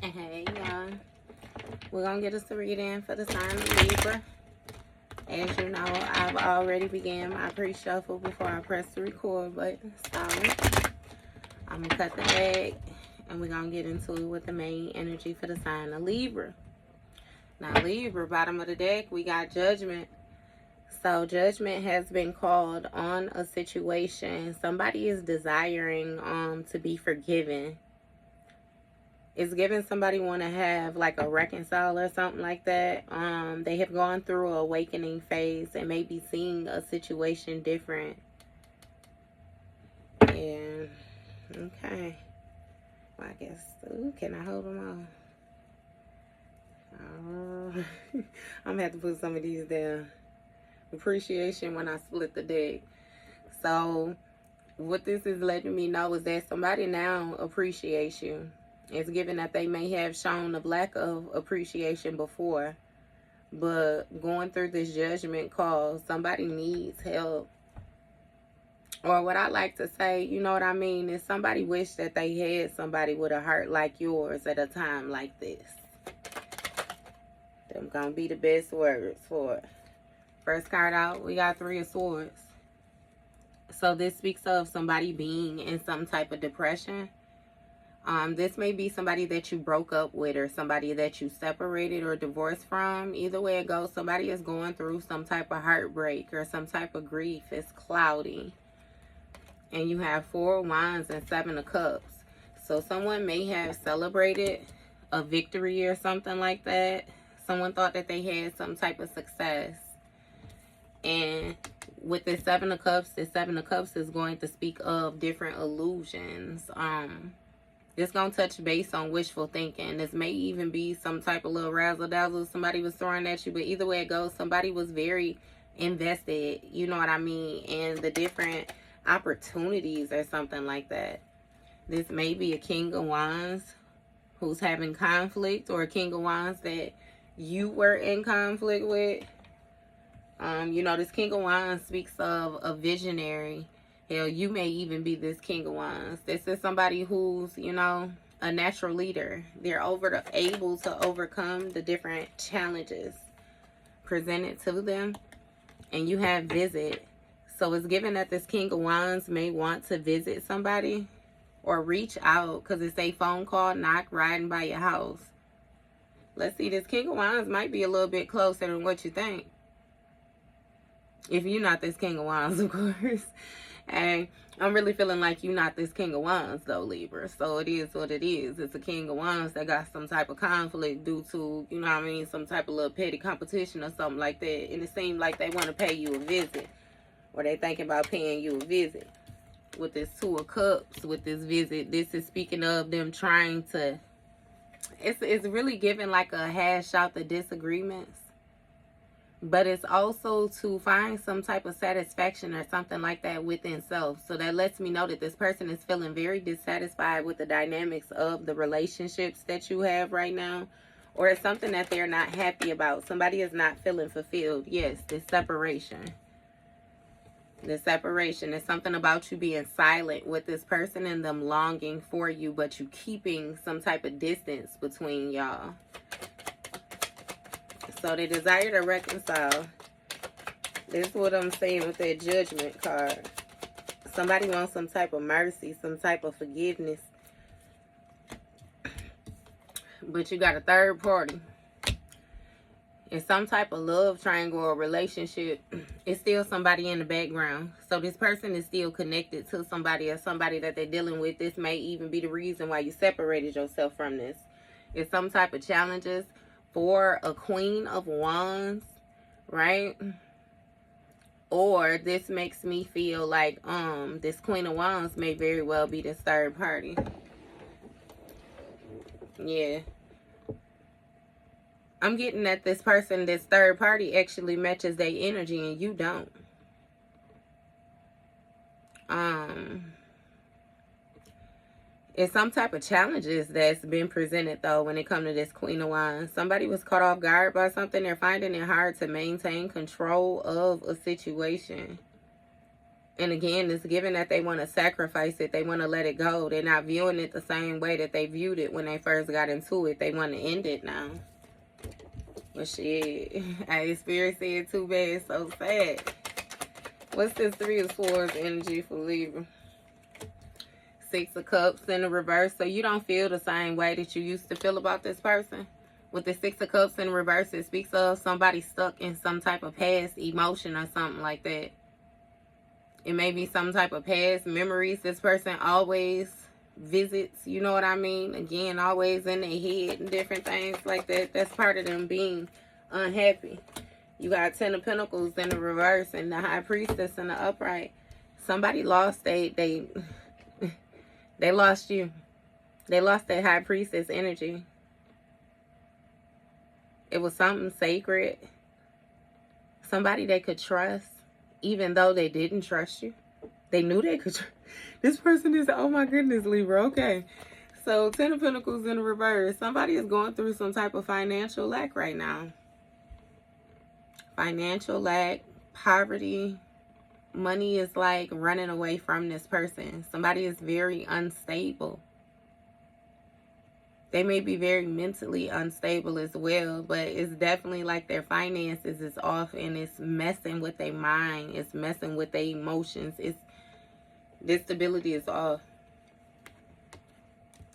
Hey, y'all. We're going to get us a reading for the sign of Libra. As you know, I've already began my pre-shuffle before I press the record button. So, I'm going to cut the deck, and we're going to get into it with the main energy for the sign of Libra. Now, Libra, bottom of the deck, we got Judgment. So, judgment has been called on a situation. Somebody is desiring to be forgiven. It's giving somebody want to have like a reconcile or something like that. They have gone through an awakening phase and maybe seeing a situation different. Yeah. Okay. Well, I guess. Ooh, can I hold them all? I'm gonna have to put some of these down. Appreciation when I split the deck. So, what this is letting me know is that somebody now appreciates you. It's given that they may have shown a lack of appreciation before, but going through this judgment call, somebody needs help. Or what I like to say, you know what I mean, is somebody wish that they had somebody with a heart like yours at a time like this. Them gonna be the best words for it. First card out, we got 3 of Swords. So this speaks of somebody being in some type of depression. This may be somebody that you broke up with or somebody that you separated or divorced from. Either way it goes, somebody is going through some type of heartbreak or some type of grief. It's cloudy. And you have 4 of Wands and 7 of Cups. So someone may have celebrated a victory or something like that. Someone thought that they had some type of success. And with the 7 of Cups, the 7 of Cups is going to speak of different illusions. It's going to touch base on wishful thinking. This may even be some type of little razzle-dazzle somebody was throwing at you. But either way it goes, somebody was very invested, you know what I mean, in the different opportunities or something like that. This may be a King of Wands who's having conflict, or a King of Wands that you were in conflict with. You know, this King of Wands speaks of a visionary. Hell, you may even be this King of Wands. This is somebody who's, you know, a natural leader. They're able to overcome the different challenges presented to them. And you have visit. So it's given that this King of Wands may want to visit somebody or reach out, because it's a phone call, knock, riding by your house. Let's see, this King of Wands might be a little bit closer than what you think. If you're not this King of Wands, of course. And I'm really feeling like you're not this King of Wands, though, Libra. So it is what it is. It's a King of Wands that got some type of conflict due to, you know what I mean, some type of little petty competition or something like that. And it seems like they want to pay you a visit. Or they thinking about paying you a visit. With this 2 of Cups, with this visit, this is speaking of them trying to... It's really giving like a hash out the disagreements. But it's also to find some type of satisfaction or something like that within self. So that lets me know that this person is feeling very dissatisfied with the dynamics of the relationships that you have right now. Or it's something that they're not happy about. Somebody is not feeling fulfilled. Yes, this separation. The separation is something about you being silent with this person and them longing for you, but you keeping some type of distance between y'all. So they desire to reconcile. This is what I'm saying with that Judgment card. Somebody wants some type of mercy, some type of forgiveness. But you got a third party. In some type of love triangle or relationship, it's still somebody in the background. So this person is still connected to somebody or somebody that they're dealing with. This may even be the reason why you separated yourself from this. It's some type of challenges for a Queen of Wands, right? Or this makes me feel like this Queen of Wands may very well be this third party. Yeah. I'm getting that this person, this third party, actually matches their energy and you don't. It's some type of challenges that's been presented, though, when it comes to this Queen of Wands. Somebody was caught off guard by something. They're finding it hard to maintain control of a situation. And again, it's given that they want to sacrifice it. They want to let it go. They're not viewing it the same way that they viewed it when they first got into it. They want to end it now. But shit, hey, Spirit said too bad, so sad. What's this Three of Swords energy for Libra? Six of Cups in the reverse. So you don't feel the same way that you used to feel about this person. With the Six of Cups in reverse, it speaks of somebody stuck in some type of past emotion or something like that. It may be some type of past memories this person always visits. You know what I mean? Again, always in their head and different things like that. That's part of them being unhappy. You got Ten of Pentacles in the reverse and the High Priestess in the upright. Somebody lost they lost you. They lost their High Priestess energy. It was something sacred. Somebody they could trust, even though they didn't trust you. They knew they could. This person is, oh my goodness, Libra. Okay. So, Ten of Pentacles in the reverse. Somebody is going through some type of financial lack right now. Financial lack, poverty. Money is like running away from this person. Somebody is very unstable. They may be very mentally unstable as well, but it's definitely like their finances is off and it's messing with their mind. It's messing with their emotions. This stability is off.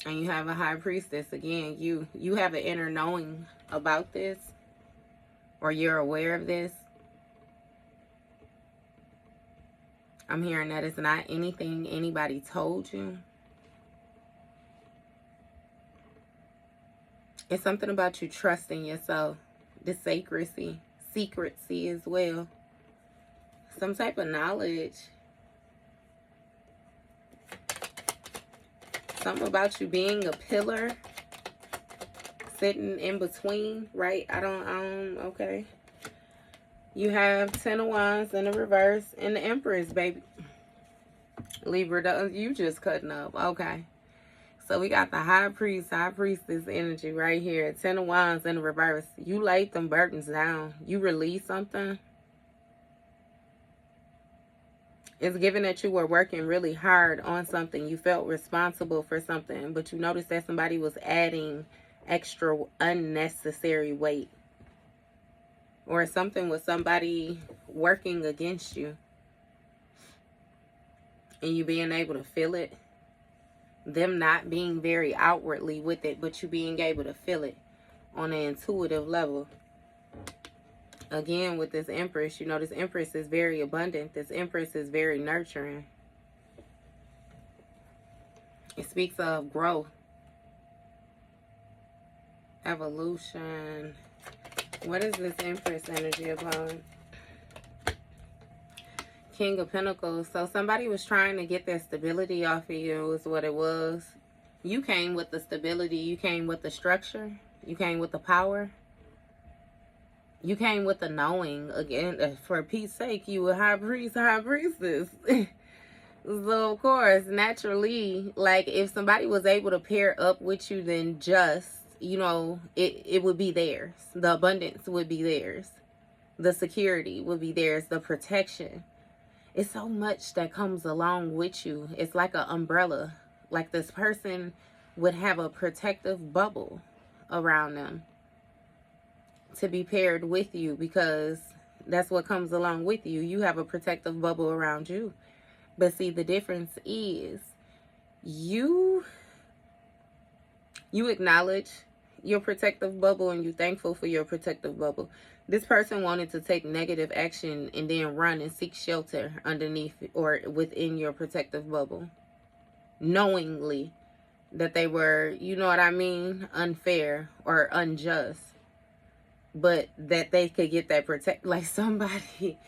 And you have a High Priestess. Again, you have an inner knowing about this, or you're aware of this. I'm hearing that it's not anything anybody told you. It's something about you trusting yourself. The secrecy as well. Some type of knowledge. Something about you being a pillar. Sitting in between, right? Okay. You have Ten of Wands in the reverse and the Empress, baby. Libra, you just cutting up. Okay. So we got the High Priestess energy right here. Ten of Wands in the reverse. You laid them burdens down. You released something. It's given that you were working really hard on something. You felt responsible for something, but you noticed that somebody was adding extra unnecessary weight. Or something with somebody working against you. And you being able to feel it. Them not being very outwardly with it, but you being able to feel it on an intuitive level. Again, with this Empress, you know, this Empress is very abundant. This Empress is very nurturing. It speaks of growth, evolution. What is this Empress energy about? King of Pentacles. So somebody was trying to get their stability off of you is what it was. You came with the stability. You came with the structure. You came with the power. You came with the knowing. Again, for Pete's sake, you were High Priestess. So, of course, naturally, like, if somebody was able to pair up with you, then just, you know, it would be theirs. The abundance would be theirs. The security would be theirs. The protection. It's so much that comes along with you. It's like an umbrella. Like this person would have a protective bubble around them to be paired with you, because that's what comes along with you. You have a protective bubble around you. But see, the difference is you acknowledge your protective bubble and you're thankful for your protective bubble. This person wanted to take negative action and then run and seek shelter underneath or within your protective bubble, knowingly that they were, you know what I mean, unfair or unjust, but that they could get that like somebody.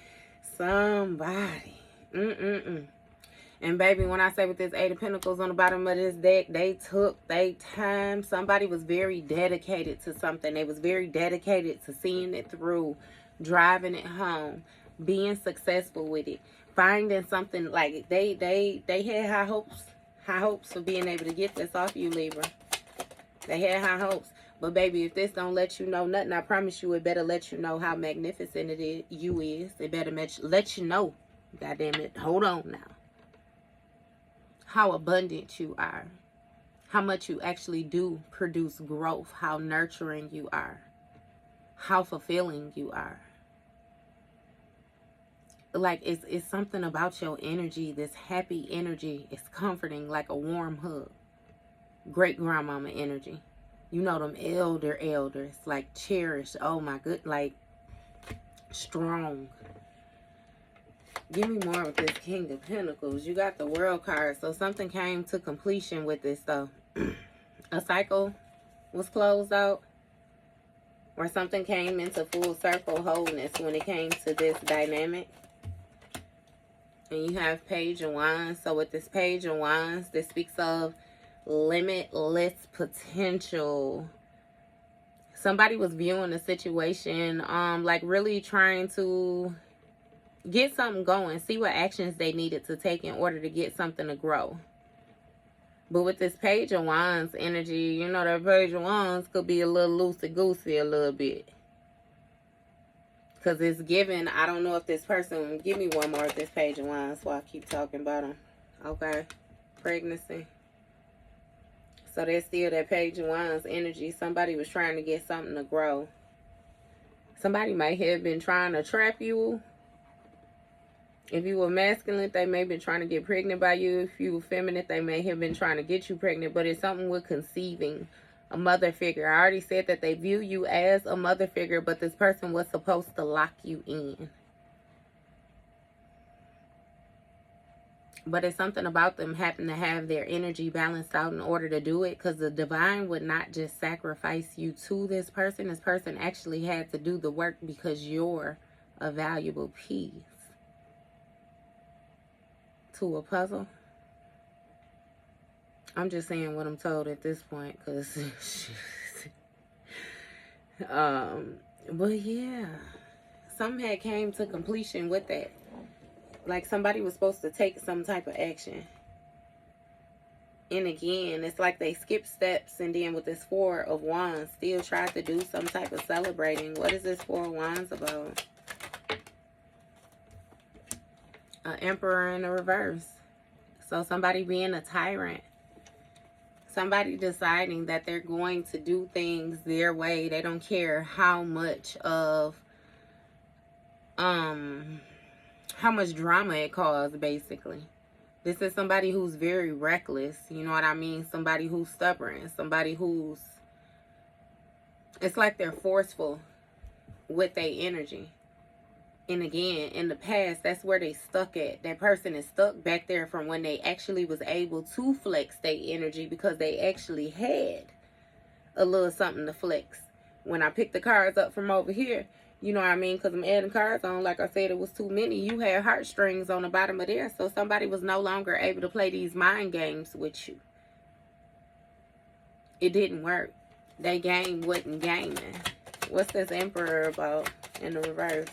And baby, when I say with this Eight of Pentacles on the bottom of this deck, they took their time. Somebody was very dedicated to something. They was very dedicated to seeing it through, driving it home, being successful with it, finding something. Like they had high hopes for being able to get this off you, Libra. They had high hopes. But baby, if this don't let you know nothing, I promise you it better let you know how magnificent you is. It better let you know God damn it. Hold on now. How abundant you are. How much you actually do produce growth. How nurturing you are. How fulfilling you are. Like, it's something about your energy. This happy energy is comforting, like a warm hug. Great grandmama energy. You know, them elders, like cherished. Oh my good, like strong. Give me more with this King of Pentacles. You got the World card. So something came to completion with this though. A cycle was closed out. Or something came into full circle wholeness when it came to this dynamic. And you have Page of Wands. So with this Page of Wands, this speaks of limitless potential. Somebody was viewing the situation, like really trying to get something going. See what actions they needed to take in order to get something to grow. But with this Page of Wands energy, you know, that Page of Wands could be a little loosey-goosey a little bit. Because it's given, I don't know if this person, give me one more of this Page of Wands so I keep talking about them. Okay. Pregnancy. So there's still that Page of Wands energy. Somebody was trying to get something to grow. Somebody might have been trying to trap you. If you were masculine, they may have been trying to get pregnant by you. If you were feminine, they may have been trying to get you pregnant. But it's something with conceiving. A mother figure. I already said that they view you as a mother figure, but this person was supposed to lock you in. But it's something about them having to have their energy balanced out in order to do it. Because the divine would not just sacrifice you to this person. This person actually had to do the work because you're a valuable piece to a puzzle. I'm just saying what I'm told at this point, because but yeah, something had came to completion with that. Like somebody was supposed to take some type of action. And again, it's like they skipped steps, and then with this Four of Wands, still tried to do some type of celebrating. What is this Four of Wands about? An Emperor in the reverse. So somebody being a tyrant. Somebody deciding that they're going to do things their way. They don't care how much of how much drama it caused, basically. This is somebody who's very reckless, you know what I mean? Somebody who's stubborn, somebody who's, it's like they're forceful with their energy. And again, in the past, that's where they stuck at. That person is stuck back there from when they actually was able to flex their energy, because they actually had a little something to flex. When I picked the cards up from over here, you know what I mean? Because I'm adding cards on. Like I said, it was too many. You had heartstrings on the bottom of there. So somebody was no longer able to play these mind games with you. It didn't work. They game wasn't gaming. What's this Emperor about in the reverse?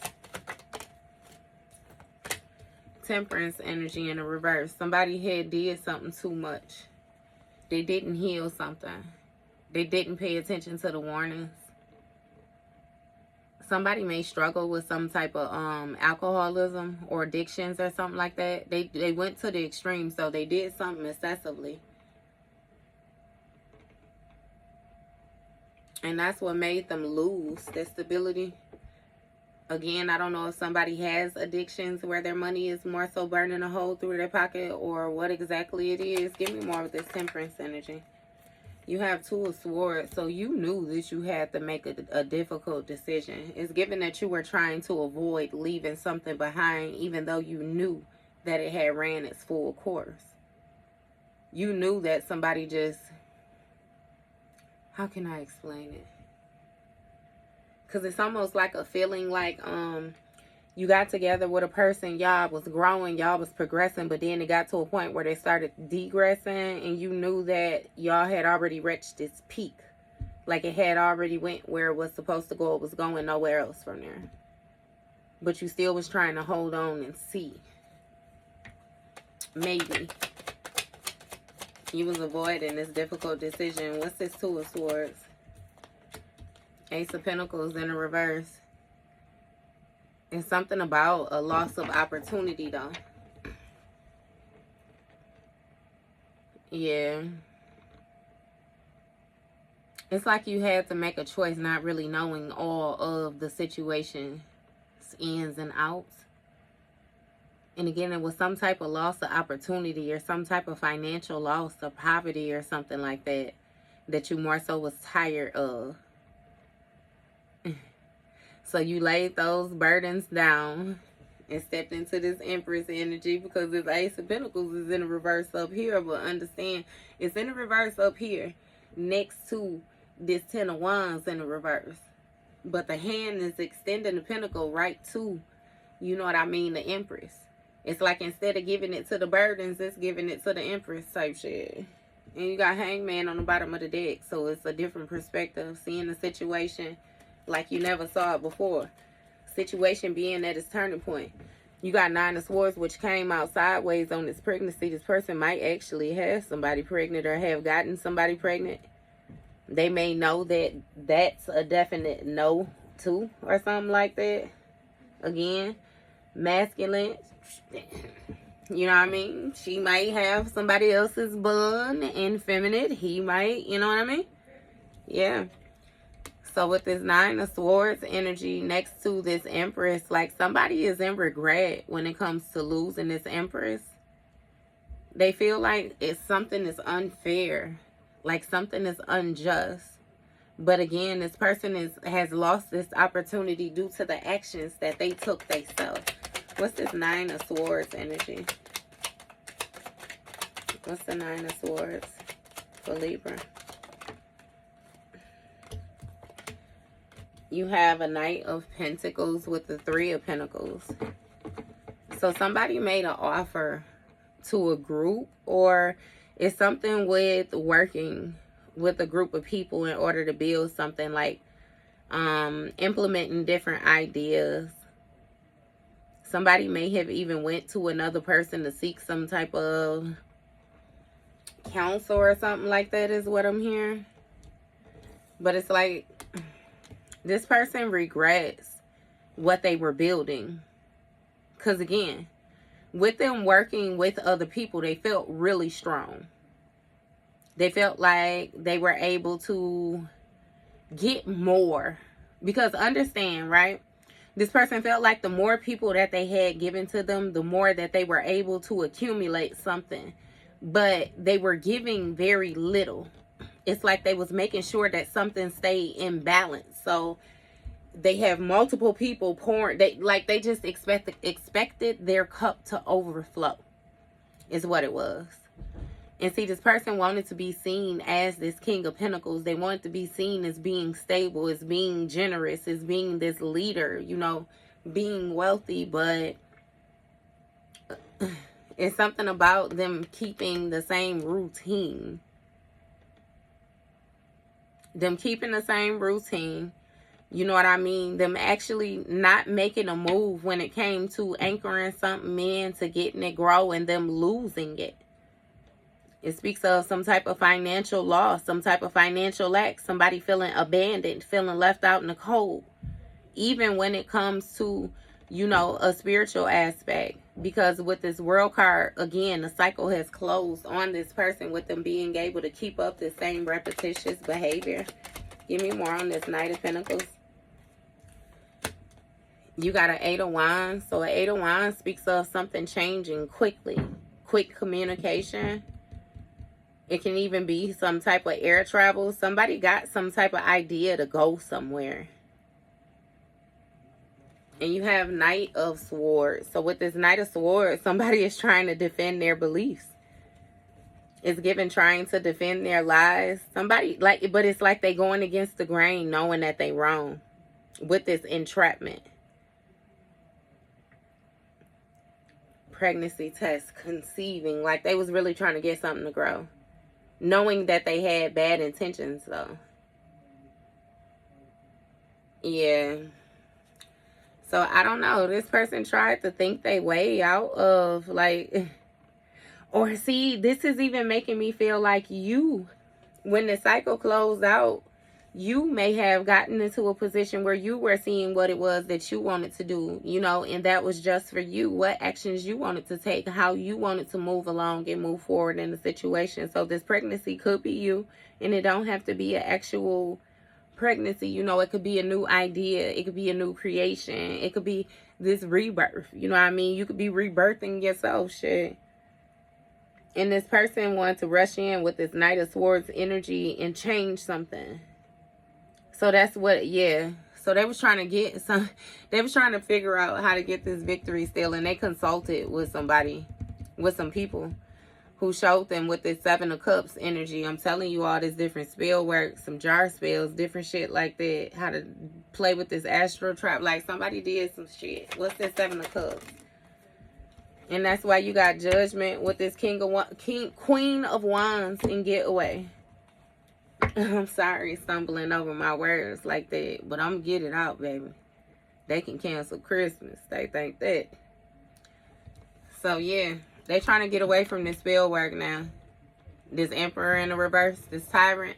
Temperance energy in the reverse. Somebody had did something too much. They didn't heal something. They didn't pay attention to the warnings. Somebody may struggle with some type of alcoholism or addictions or something like that. They went to the extreme, so they did something excessively. And that's what made them lose their stability. Again, I don't know if somebody has addictions where their money is more so burning a hole through their pocket, or what exactly it is. Give me more of this temperance energy. You have Two of Swords, so you knew that you had to make a difficult decision. It's given that you were trying to avoid leaving something behind, even though you knew that it had ran its full course. You knew that somebody just, how can I explain it? Because it's almost like a feeling like you got together with a person, y'all was growing, y'all was progressing, but then it got to a point where they started degressing, and you knew that y'all had already reached its peak. Like it had already went where it was supposed to go. It was going nowhere else from there. But you still was trying to hold on and see. Maybe. You was avoiding this difficult decision. What's this Two of Swords? Ace of Pentacles in the reverse. It's something about a loss of opportunity, though. Yeah. It's like you had to make a choice, not really knowing all of the situation's ins and outs. And again, it was some type of loss of opportunity or some type of financial loss or poverty or something like that, that you more so was tired of. So you laid those burdens down and stepped into this Empress energy, because this Ace of Pentacles is in the reverse up here. But understand, it's in the reverse up here next to this Ten of Wands in the reverse. But the hand is extending the pentacle right to, you know what I mean, the Empress. It's like instead of giving it to the burdens, it's giving it to the Empress type shit. And you got Hangman on the bottom of the deck. So it's a different perspective. Seeing the situation like you never saw it before. Situation being at its turning point. You got Nine of Swords, which came out sideways on this pregnancy. This person might actually have somebody pregnant or have gotten somebody pregnant. They may know that that's a definite no too, or something like that. Again, masculine. You know what I mean? She might have somebody else's bun, and feminine. He might, you know what I mean? Yeah. So with this Nine of Swords energy next to this Empress, like somebody is in regret when it comes to losing this Empress. They feel like something is unfair, like something is unjust. But again, this person has lost this opportunity due to the actions that they took themselves. What's this Nine of Swords energy? What's the Nine of Swords for Libra? You have a Knight of Pentacles with the Three of Pentacles. So somebody made an offer to a group, or it's something with working with a group of people in order to build something, like implementing different ideas. Somebody may have even went to another person to seek some type of counsel or something like that is what I'm hearing. But it's like this person regrets what they were building. Because again, with them working with other people, they felt really strong. They felt like they were able to get more. Because understand, right? This person felt like the more people that they had given to them, the more that they were able to accumulate something. But they were giving very little. It's like they was making sure that something stayed in balance. So they have multiple people pouring. They just expected their cup to overflow, is what it was. And see, this person wanted to be seen as this King of Pentacles. They wanted to be seen as being stable, as being generous, as being this leader, you know, being wealthy. But it's something about them keeping the same routine. Them keeping the same routine. You know what I mean? Them actually not making a move when it came to anchoring something in to getting it grow, and them losing it. It speaks of some type of financial loss, some type of financial lack, somebody feeling abandoned, feeling left out in the cold. Even when it comes to, you know, a spiritual aspect. Because with this World card, again, the cycle has closed on this person with them being able to keep up the same repetitious behavior. Give me more on this Knight of Pentacles. You got an Eight of Wands. So an Eight of Wands speaks of something changing quickly. Quick communication. It can even be some type of air travel. Somebody got some type of idea to go somewhere. And you have Knight of Swords. So with this Knight of Swords, somebody is trying to defend their beliefs. It's given trying to defend their lies. Somebody, but it's like they going against the grain, knowing that they wrong. With this entrapment. Pregnancy test, conceiving. Like they was really trying to get something to grow. Knowing that they had bad intentions, though. Yeah. So, I don't know. This person tried to think their way out of, like... Or, see, this is even making me feel like you, when the cycle closed out, you may have gotten into a position where you were seeing what it was that you wanted to do, you know, and that was just for you, what actions you wanted to take, how you wanted to move along and move forward in the situation. So this pregnancy could be you, and it don't have to be an actual pregnancy. You know, it could be a new idea, it could be a new creation, it could be this rebirth, you know what I mean? You could be rebirthing yourself, shit. And this person wanted to rush in with this Knight of Swords energy and change something. So that's what, yeah. So they was trying to get some, they was trying to figure out how to get this victory still. And they consulted with somebody, with some people who showed them with this Seven of Cups energy. I'm telling you all this different spell work, some jar spells, different shit like that. How to play with this astral trap. Like somebody did some shit. What's this Seven of Cups? And that's why you got Judgment with this Queen of Wands and Getaway. I'm sorry stumbling over my words like that, but I'm get it out, baby. They can cancel Christmas. They think that. So yeah, they trying to get away from this spell work now. This Emperor in the reverse, this tyrant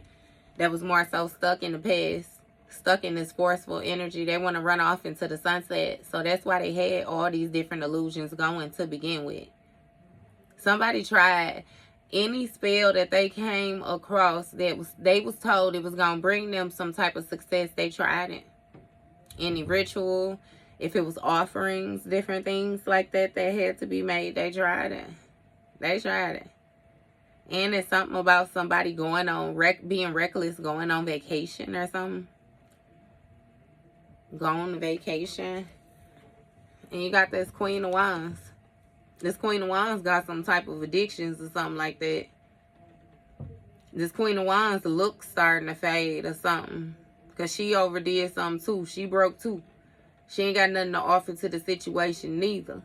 that was more so stuck in the past, stuck in this forceful energy. They want to run off into the sunset. So that's why they had all these different illusions going to begin with. Somebody tried any spell that they came across that they was told it was going to bring them some type of success. They tried it. Any ritual, if it was offerings, different things like that that had to be made, they tried it. They tried it. And it's something about somebody going on, being reckless, going on vacation or something. Going on vacation. And you got this Queen of Wands. This Queen of Wands got some type of addictions or something like that. This Queen of Wands looks starting to fade or something. Because she overdid something too. She broke too. She ain't got nothing to offer to the situation neither.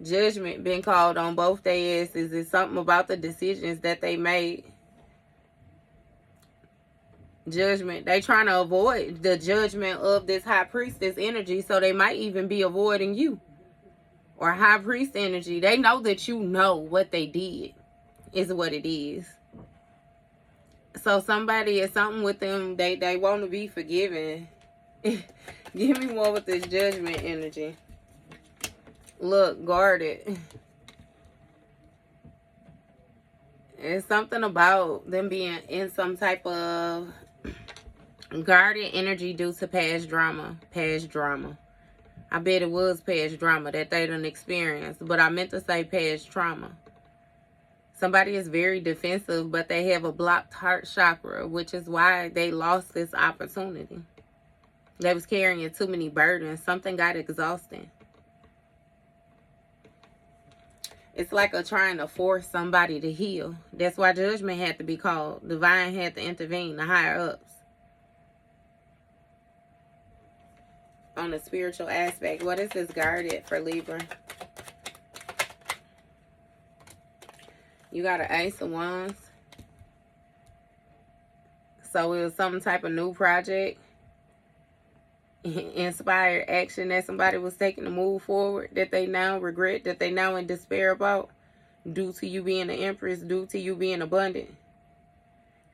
Judgment been called on both their asses. It's something about the decisions that they made. Judgment. They trying to avoid the judgment of this High Priestess energy. So they might even be avoiding you. Or High Priest energy. They know that you know what they did. Is what it is. So somebody is something with them. They want to be forgiven. Give me more with this Judgment energy. Look, guarded. It's something about them being in some type of guarded energy due to past drama. Past drama. I bet it was past drama that they done experienced. But I meant to say past trauma. Somebody is very defensive, but they have a blocked heart chakra, which is why they lost this opportunity. They was carrying too many burdens. Something got exhausting. It's like trying to force somebody to heal. That's why Judgment had to be called. Divine had to intervene, the higher ups. On the spiritual aspect, what is this guarded for Libra? You got an Ace of Wands. So it was some type of new project. Inspired action that somebody was taking to move forward. That they now regret. That they now in despair about. Due to you being an Empress. Due to you being abundant.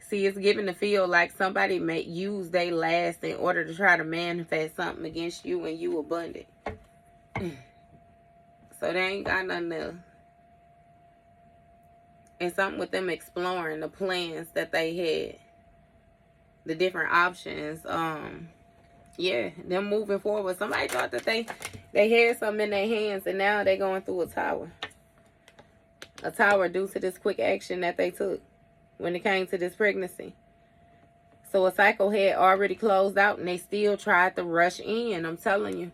See, it's giving the feel like somebody may use their last in order to try to manifest something against you and you abundant. So they ain't got nothing else. And something with them exploring the plans that they had. The different options. Yeah, them moving forward. Somebody thought that they had something in their hands and now they going through a tower. A tower due to this quick action that they took when it came to this pregnancy. So a cycle had already closed out and they still tried to rush in. I'm telling you.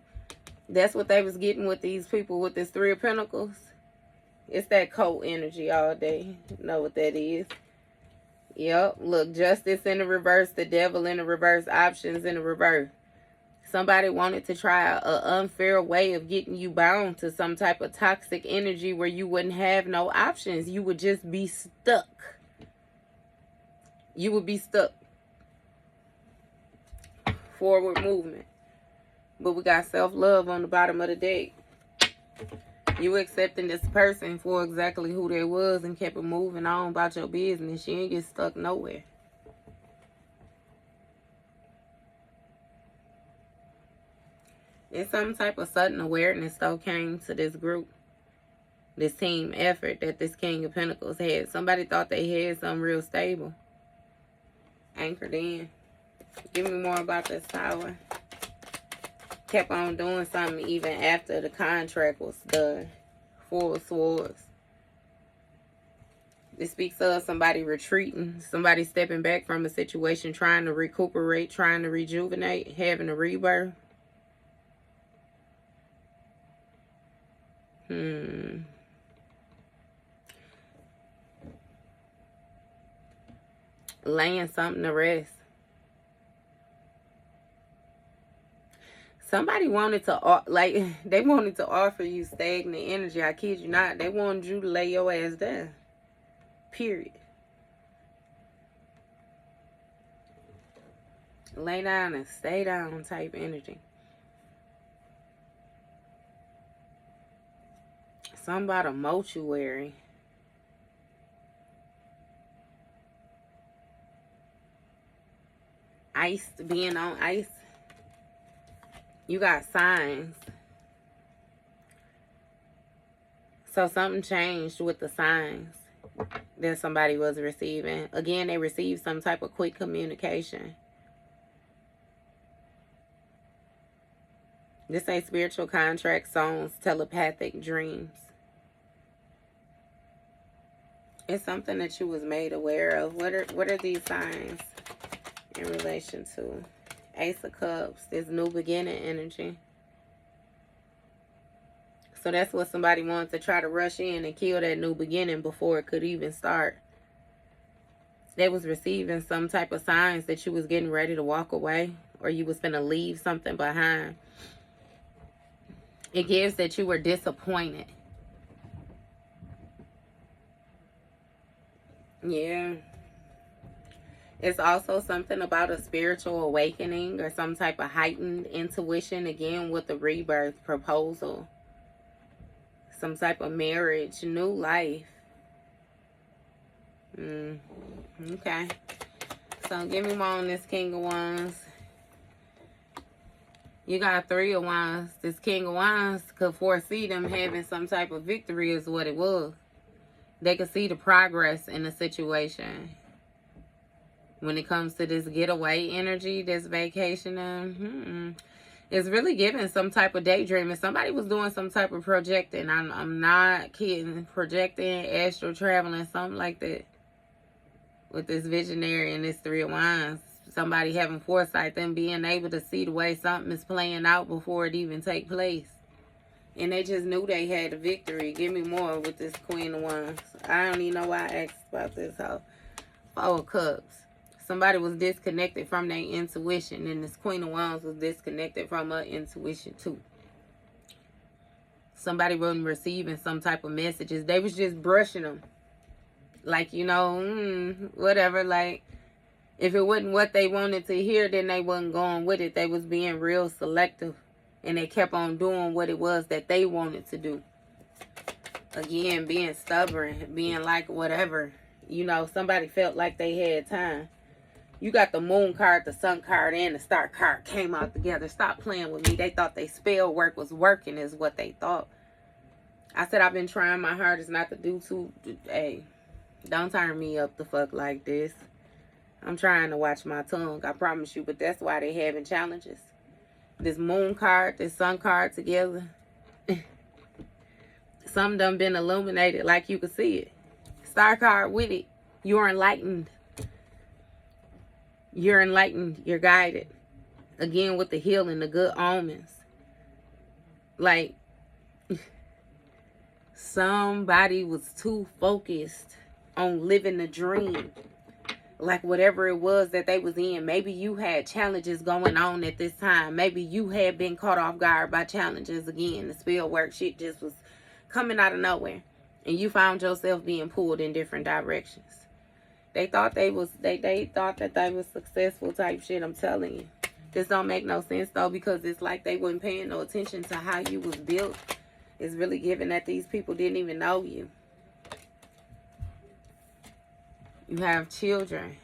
That's what they was getting with these people with this Three of Pentacles. It's that cult energy all day. You know what that is. Yep. Look, Justice in the reverse. The Devil in the reverse. Options in the reverse. Somebody wanted to try an unfair way of getting you bound to some type of toxic energy where you wouldn't have no options. You would just be stuck. You would be stuck. Forward movement. But we got self-love on the bottom of the deck. You accepting this person for exactly who they was and kept it moving on about your business. You ain't get stuck nowhere. It's some type of sudden awareness though came to this group. This team effort that this King of Pentacles had. Somebody thought they had something real stable. Anchored in. Give me more about this Tower. Kept on doing something even after the contract was done. Four of Swords. This speaks of somebody retreating. Somebody stepping back from a situation. Trying to recuperate. Trying to rejuvenate. Having a rebirth. Laying something to rest. Somebody wanted to, like, they wanted to offer you stagnant energy. I kid you not. They wanted you to lay your ass down. Period. Lay down and stay down type energy. Something about a mortuary. Ice, being on ice. You got signs. So something changed with the signs that somebody was receiving. Again, they received some type of quick communication. This ain't spiritual contract, songs, telepathic dreams. It's something that you was made aware of. What are these signs in relation to? Ace of Cups, this new beginning energy. So that's what somebody wanted to try to rush in and kill that new beginning before it could even start. They was receiving some type of signs that you was getting ready to walk away, or you was finna leave something behind. It gives that you were disappointed. Yeah. It's also something about a spiritual awakening or some type of heightened intuition, again, with the rebirth proposal. Some type of marriage, new life. Okay. So give me more on this King of Wands. You got Three of Wands. This King of Wands could foresee them having some type of victory is what it was. They could see the progress in the situation. When it comes to this getaway energy, this vacation, it's really giving some type of daydreaming. Somebody was doing some type of projecting. I'm not kidding. Projecting, astral traveling, something like that. With this visionary and this Three of Wands. Somebody having foresight, them being able to see the way something is playing out before it even take place. And they just knew they had a victory. Give me more with this Queen of Wands. I don't even know why I asked about this. Four of Cups. Somebody was disconnected from their intuition. And this Queen of Wands was disconnected from her intuition too. Somebody wasn't receiving some type of messages. They was just brushing them. Like, you know, whatever. Like, if it wasn't what they wanted to hear, then they wasn't going with it. They was being real selective. And they kept on doing what it was that they wanted to do. Again, being stubborn. Being like whatever. You know, somebody felt like they had time. You got the Moon card, the Sun card, and the Star card came out together. Stop playing with me. They thought they spell work was working is what they thought. I said I've been trying my hardest not to do too... Hey, don't turn me up the fuck like this. I'm trying to watch my tongue, I promise you. But that's why they having challenges. This Moon card, this Sun card together. Some done been illuminated like you can see it. Star card with it. You're enlightened. You're enlightened. You're guided. Again with the healing, the good omens. Like, somebody was too focused on living the dream. Like whatever it was that they was in. Maybe you had challenges going on at this time. Maybe you had been caught off guard by challenges again. The spell work shit just was coming out of nowhere. And you found yourself being pulled in different directions. They thought they thought that they was successful type shit. I'm telling you. This don't make no sense though, because it's like they wasn't paying no attention to how you was built. It's really giving that these people didn't even know you. You have children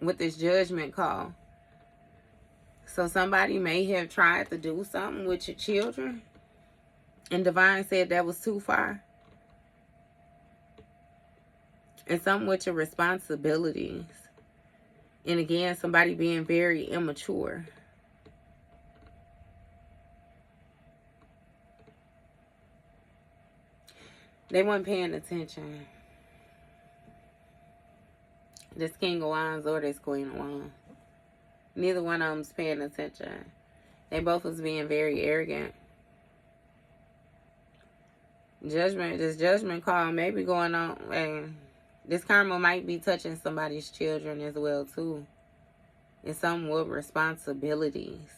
with this judgment call. So somebody may have tried to do something with your children, and Divine said that was too far. And something with your responsibilities. And again, somebody being very immature. They weren't paying attention. This King of Wands or this Queen of Wands. Neither one of them's paying attention. They both was being very arrogant. This judgment call may be going on. And this karma might be touching somebody's children as well, too. And some with responsibilities.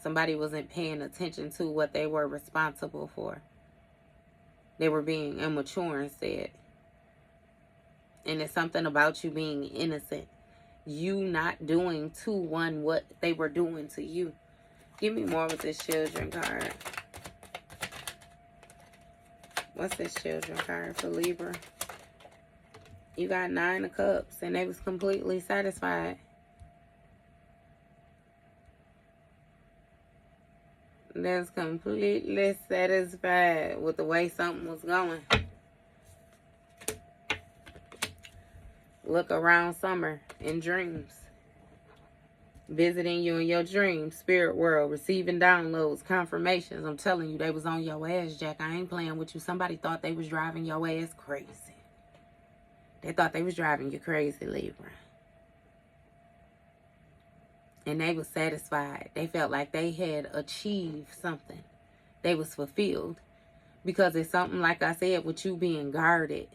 Somebody wasn't paying attention to what they were responsible for. They were being immature instead. And it's something about you being innocent. You not doing to one what they were doing to you. Give me more with this children card. What's this children card for Libra? You got 9 of Cups and they was completely satisfied. They was completely satisfied with the way something was going. Look around summer in dreams. Visiting you in your dreams, spirit world, receiving downloads, confirmations. I'm telling you, they was on your ass, Jack. I ain't playing with you. Somebody thought they was driving your ass crazy. They thought they was driving you crazy, Libra. And they was satisfied. They felt like they had achieved something. They was fulfilled. Because it's something, like I said, with you being guarded.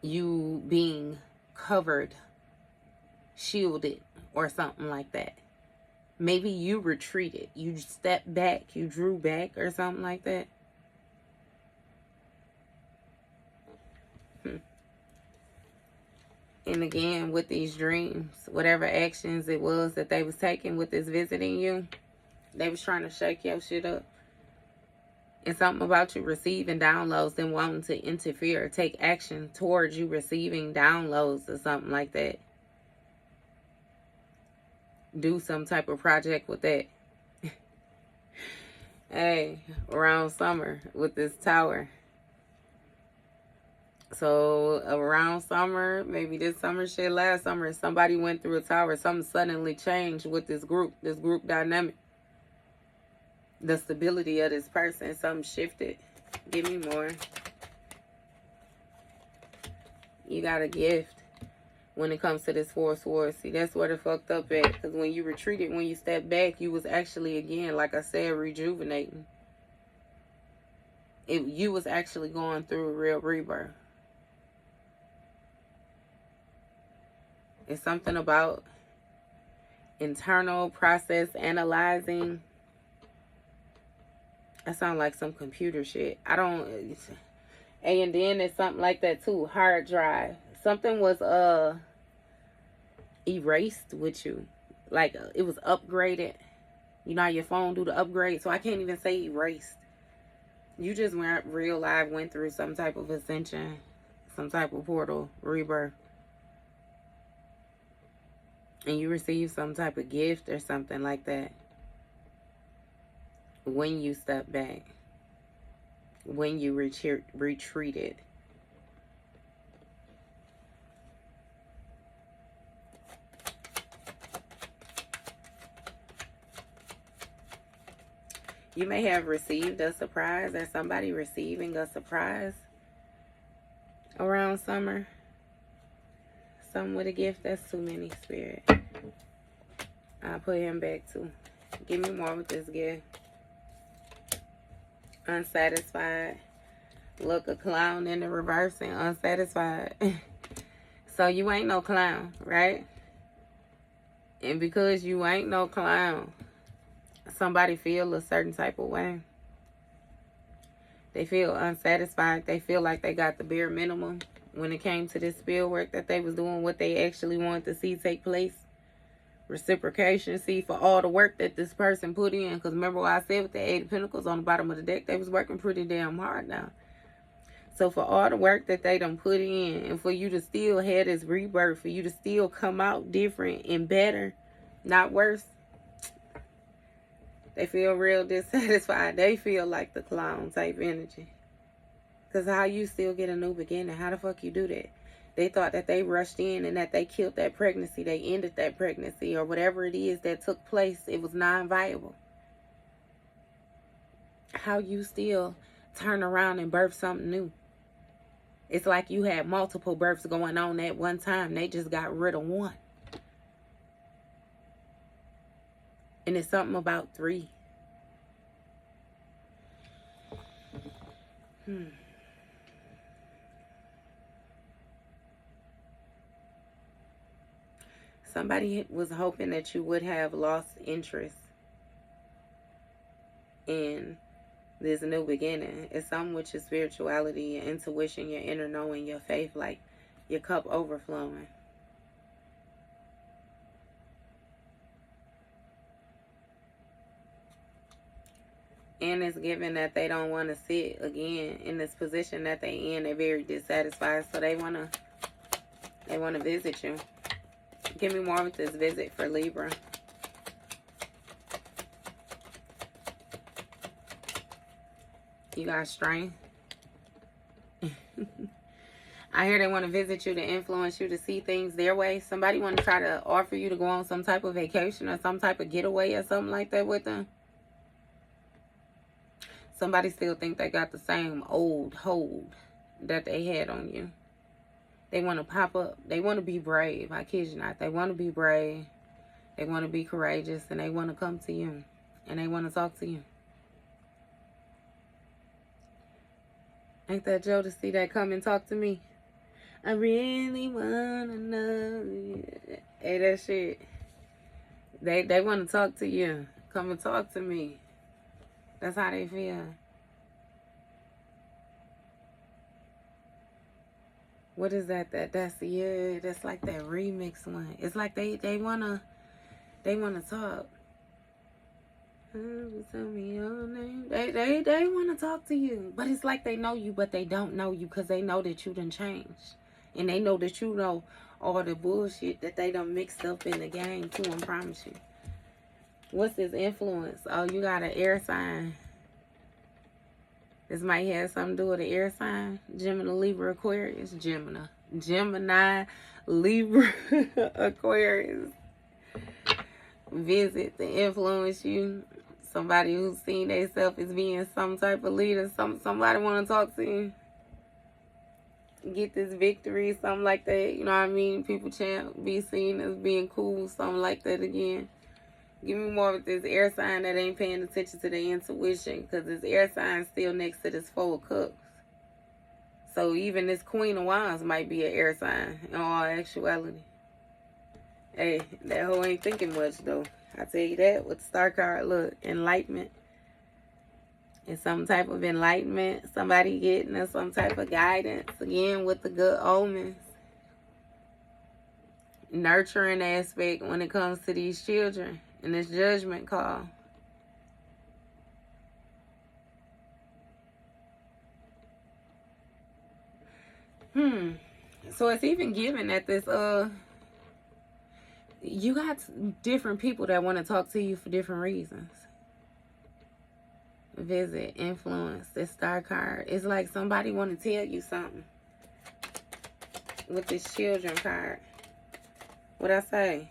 You being covered, shielded, or something like that. Maybe you retreated. You stepped back. You drew back or something like that. And again, with these dreams, whatever actions it was that they was taking with this visiting you, they was trying to shake your shit up. And something about you receiving downloads and wanting to interfere, take action towards you receiving downloads or something like that. Do some type of project with that. Hey, around summer with this tower. So around summer, maybe this summer, shit, last summer, somebody went through a tower. Something suddenly changed with this group dynamic. The stability of this person, something shifted. Give me more. You got a gift when it comes to this 4 of Swords. See, that's where the fucked up at. Because when you retreated, when you stepped back, you was actually, again, like I said, rejuvenating. You was actually going through a real rebirth. It's something about internal process analyzing. That sounds like some computer shit. And then it's something like that too. Hard drive. Something was erased with you. Like it was upgraded. You know how your phone do the upgrade. So I can't even say erased. You just went through some type of ascension. Some type of portal. Rebirth. And you received some type of gift or something like that. When you stepped back. When you retreated. You may have received a surprise, or somebody receiving a surprise around summer. Some with a gift. That's too many, Spirit. I'll put him back too. Give me more with this gift. Unsatisfied. Look, a clown in the reverse and unsatisfied. So you ain't no clown, right? And because you ain't no clown, somebody feel a certain type of way. They feel unsatisfied. They feel like they got the bare minimum when it came to this field work that they was doing, what they actually wanted to see take place. Reciprocation, see, for all the work that this person put in. Because remember what I said with the 8 of Pentacles on the bottom of the deck, they was working pretty damn hard now. So for all the work that they done put in, and for you to still have this rebirth, for you to still come out different and better, Not worse. They feel real dissatisfied. They feel like the clown type energy. Because how you still get a new beginning? How the fuck you do that? They thought that they rushed in and that they killed that pregnancy. They ended that pregnancy or whatever it is that took place. It was non-viable. How you still turn around and birth something new? It's like you had multiple births going on at one time. They just got rid of one. And it's something about 3. Somebody was hoping that you would have lost interest in this new beginning. It's something with your spirituality, your intuition, your inner knowing, your faith, like your cup overflowing. And it's given that they don't want to sit again in this position that they in. They're very dissatisfied, so they want to visit you. Give me more with this visit for Libra. You got strength. I hear they want to visit you to influence you to see things their way. Somebody want to try to offer you to go on some type of vacation or some type of getaway or something like that with them. Somebody still think they got the same old hold that they had on you. They want to pop up. They want to be brave. I kid you not. They want to be brave. They want to be courageous. And they want to come to you. And they want to talk to you. Ain't that Joe to see that come and talk to me? I really want to know you. Hey, that shit. They want to talk to you. Come and talk to me. That's how they feel. What is that? That's like that remix one. It's like they wanna talk. Tell me your name. They wanna talk to you, but it's like they know you, but they don't know you because they know that you done changed, and they know that you know all the bullshit that they done mixed up in the game too. I promise you. What's this influence? Oh, you got an air sign. This might have something to do with the air sign. Gemini, Libra, Aquarius. Gemini, Libra, Aquarius. Visit to influence you. Somebody who's seen themselves as being some type of leader. Somebody want to talk to you. Get this victory, something like that. You know what I mean? People can't be seen as being cool, something like that again. Give me more with this air sign that ain't paying attention to their intuition, because this air sign is still next to this 4 of Cups. So even this Queen of Wands might be an air sign in all actuality. Hey, that hoe ain't thinking much though. I tell you that with the star card. Look, enlightenment. It's some type of enlightenment. Somebody getting us some type of guidance. Again, with the good omens. Nurturing aspect when it comes to these children. And this judgment call. So it's even given that this, you got different people that want to talk to you for different reasons. Visit, influence, this star card. It's like somebody want to tell you something. With this children card. What I say?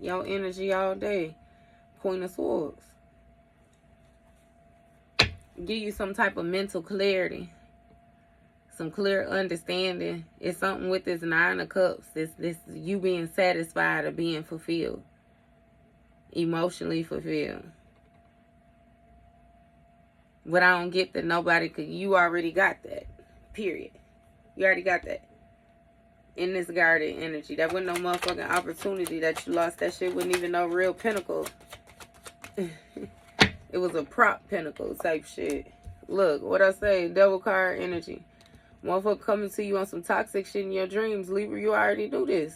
Your energy all day. Queen of Swords. Give you some type of mental clarity. Some clear understanding. It's something with this 9 of Cups. This you being satisfied or being fulfilled. Emotionally fulfilled. But I don't get that nobody could. You already got that. Period. You already got that. In this guarded energy. That wasn't no motherfucking opportunity that you lost. That shit wasn't even no real pinnacle. It was a prop pinnacle type shit. Look, what I say, double card energy. Motherfucker coming to you on some toxic shit in your dreams. Libra, you already do this.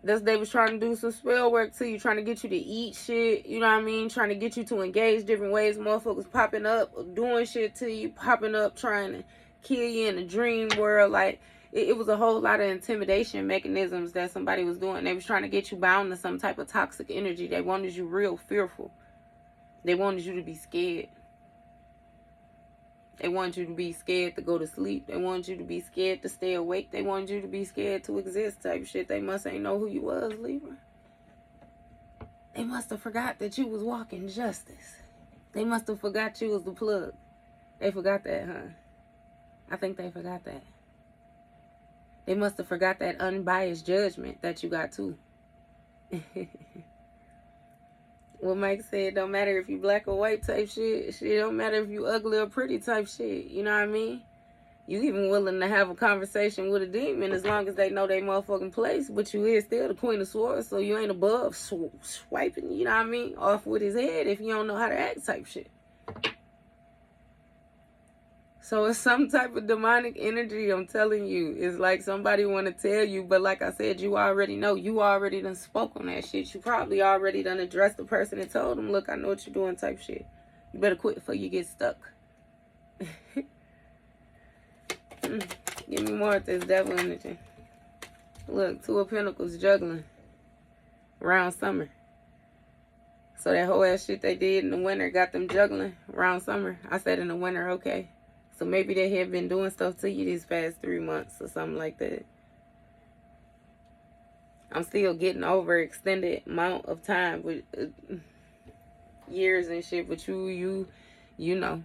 They was trying to do some spell work to you. Trying to get you to eat shit. You know what I mean? Trying to get you to engage different ways. Motherfuckers popping up, doing shit to you. Popping up, trying to kill you in the dream world. Like, it was a whole lot of intimidation mechanisms that somebody was doing. They was trying to get you bound to some type of toxic energy. They wanted you real fearful. They wanted you to be scared. They wanted you to be scared to go to sleep. They wanted you to be scared to stay awake. They wanted you to be scared to exist type shit. They must ain't know who you was, Libra. They must have forgot that you was walking justice. They must have forgot you was the plug. They forgot that, huh? I think they forgot that. They must have forgot that unbiased judgment that you got too. What Mike said, don't matter if you black or white type shit. Shit don't matter if you ugly or pretty type shit. You know what I mean? You even willing to have a conversation with a demon as long as they know they motherfucking place. But you is still the Queen of Swords, so you ain't above swiping, you know what I mean, off with his head if you don't know how to act type shit. So it's some type of demonic energy, I'm telling you. It's like somebody want to tell you, but like I said, you already know. You already done spoke on that shit. You probably already done addressed the person and told them, look, I know what you're doing type shit. You better quit before you get stuck. Give me more of this devil energy. Look, Two of Pentacles juggling around summer. So that whole ass shit they did in the winter got them juggling around summer. I said in the winter, okay. So maybe they have been doing stuff to you these past 3 months or something like that. I'm still getting over extended amount of time with years and shit, but you know.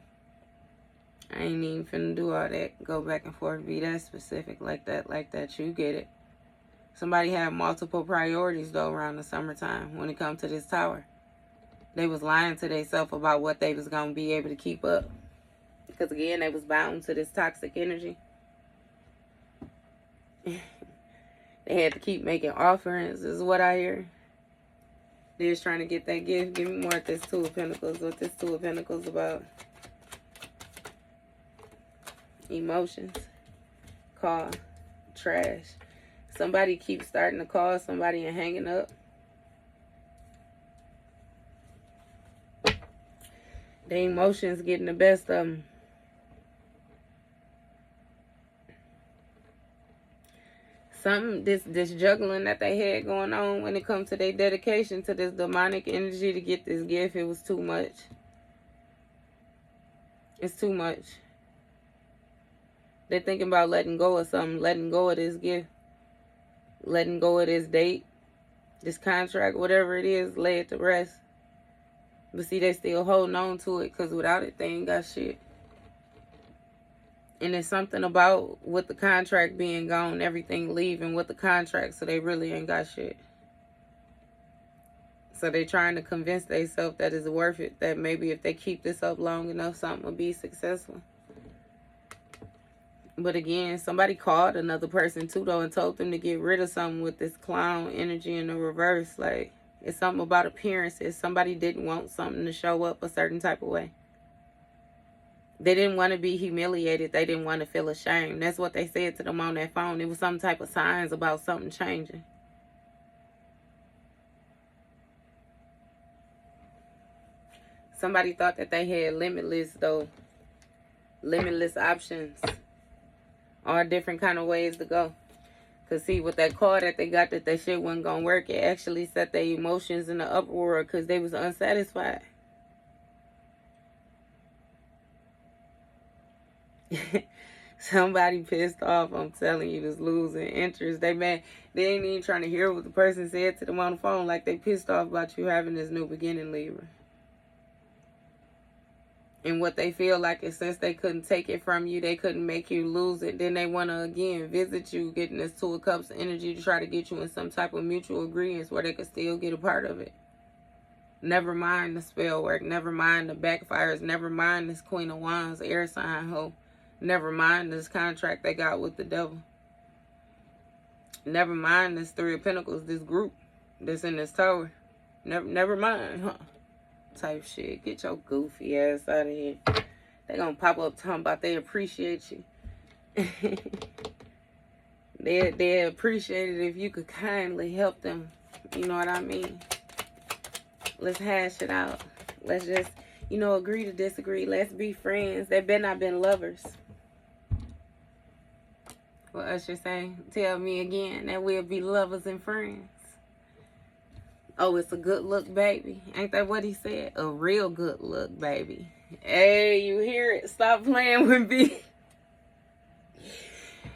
I ain't even finna do all that. Go back and forth, be that specific like that. You get it. Somebody had multiple priorities though around the summertime when it comes to this tower. They was lying to themselves about what they was gonna be able to keep up. Because again, they was bound to this toxic energy. They had to keep making offerings, is what I hear. They're just trying to get that gift. Give me more of this Two of Pentacles. What this Two of Pentacles about? Emotions. Call. Trash. Somebody keeps starting to call somebody and hanging up. The emotions getting the best of them. Something, this juggling that they had going on when it comes to their dedication to this demonic energy to get this gift, it was too much. It's too much. They're thinking about letting go of something, letting go of this gift, letting go of this date, this contract, whatever it is, lay it to rest. But see, they still holding on to it because without it, they ain't got shit. And it's something about with the contract being gone, everything leaving with the contract, so they really ain't got shit. So they trying to convince themselves that it's worth it, that maybe if they keep this up long enough, something will be successful. But again, somebody called another person too, though, and told them to get rid of something with this clown energy in the reverse. Like, it's something about appearances. Somebody didn't want something to show up a certain type of way. They didn't want to be humiliated. They didn't want to feel ashamed. That's what they said to them on that phone. It was some type of signs about something changing. Somebody thought that they had limitless, though. Limitless options. All different kind of ways to go. Because see, with that call that they got that shit wasn't going to work, it actually set their emotions in the uproar because they was unsatisfied. Somebody pissed off, I'm telling you, just losing interest. They ain't even trying to hear what the person said to them on the phone. Like, they pissed off about you having this new beginning, Libra. And what they feel like is since they couldn't take it from you, they couldn't make you lose it, then they want to again visit you, getting this Two of Cups energy to try to get you in some type of mutual agreement where they could still get a part of it. Never mind the spell work. Never mind the backfires. Never mind this Queen of Wands, air sign hoe. Never mind this contract they got with the devil. Never mind this Three of Pentacles, this group that's in this tower. Never mind, huh? Type shit. Get your goofy ass out of here. They gonna pop up talking about they appreciate you. they appreciate it if you could kindly help them. You know what I mean? Let's hash it out. Let's just, agree to disagree. Let's be friends. They better not been lovers. What Usher say? Tell me again that we'll be lovers and friends. Oh, it's a good look, baby. Ain't that what he said? A real good look, baby. Hey, you hear it? Stop playing with me.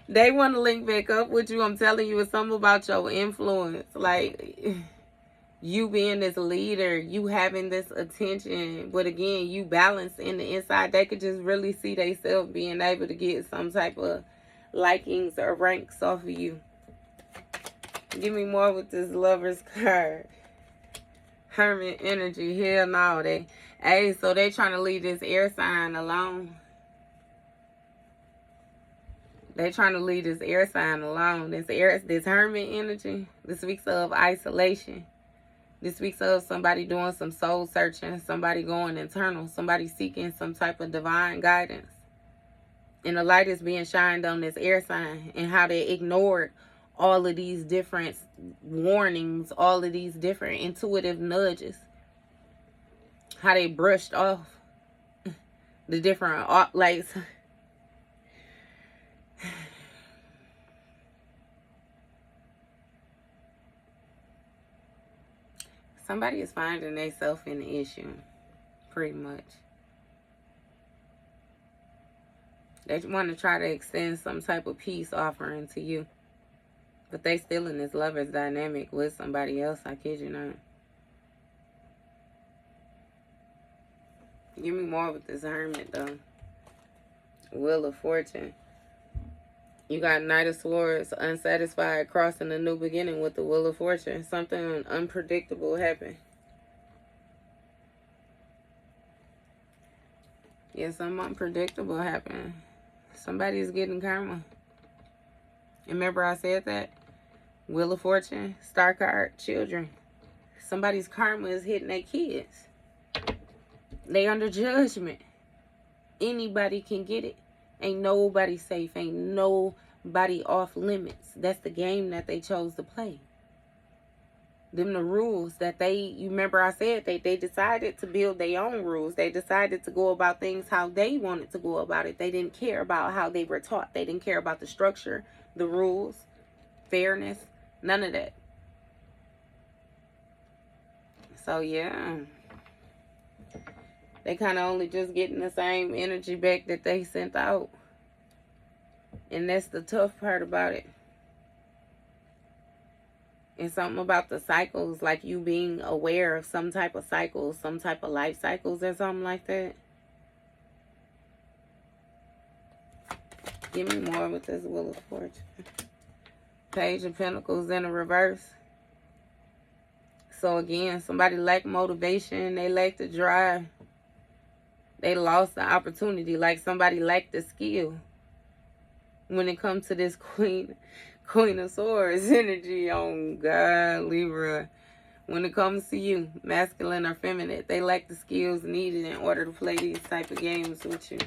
They want to link back up with you. I'm telling you, it's something about your influence. Like, you being this leader, you having this attention. But again, you balance in the inside. They could just really see themselves being able to get some type of likings or ranks off of you. Give me more with this Lover's card. Hermit energy. Hell no. So they trying to leave this air sign alone. They trying to leave this air sign alone. This hermit energy. This speaks of isolation. This speaks of somebody doing some soul searching. Somebody going internal. Somebody seeking some type of divine guidance. And the light is being shined on this air sign. And how they ignored all of these different warnings. All of these different intuitive nudges. How they brushed off the different, like... Somebody is finding themselves in the issue, pretty much. They want to try to extend some type of peace offering to you. But they still in this lover's dynamic with somebody else, I kid you not. Give me more with this hermit, though. Wheel of Fortune. You got Knight of Swords, unsatisfied, crossing a new beginning with the Wheel of Fortune. Something unpredictable happened. Yeah, something unpredictable happened. Somebody's getting karma. Remember I said that? Wheel of Fortune, star card, children. Somebody's karma is hitting their kids. They under judgment. Anybody can get it. Ain't nobody safe. Ain't nobody off limits. That's the game that they chose to play. Them the rules that you remember I said they decided to build their own rules. They decided to go about things how they wanted to go about it. They didn't care about how they were taught. They didn't care about the structure, the rules, fairness, none of that. So yeah. They kind of only just getting the same energy back that they sent out. And that's the tough part about it. And something about the cycles, like you being aware of some type of cycles, some type of life cycles or something like that. Give me more with this Wheel of Fortune. Page of Pentacles in a reverse. So again, somebody lacked motivation. They lacked the drive. They lost the opportunity. Like somebody lacked the skill. When it comes to this Queen of Swords energy, oh God, Libra. When it comes to you, masculine or feminine, they lack the skills needed in order to play these type of games with you.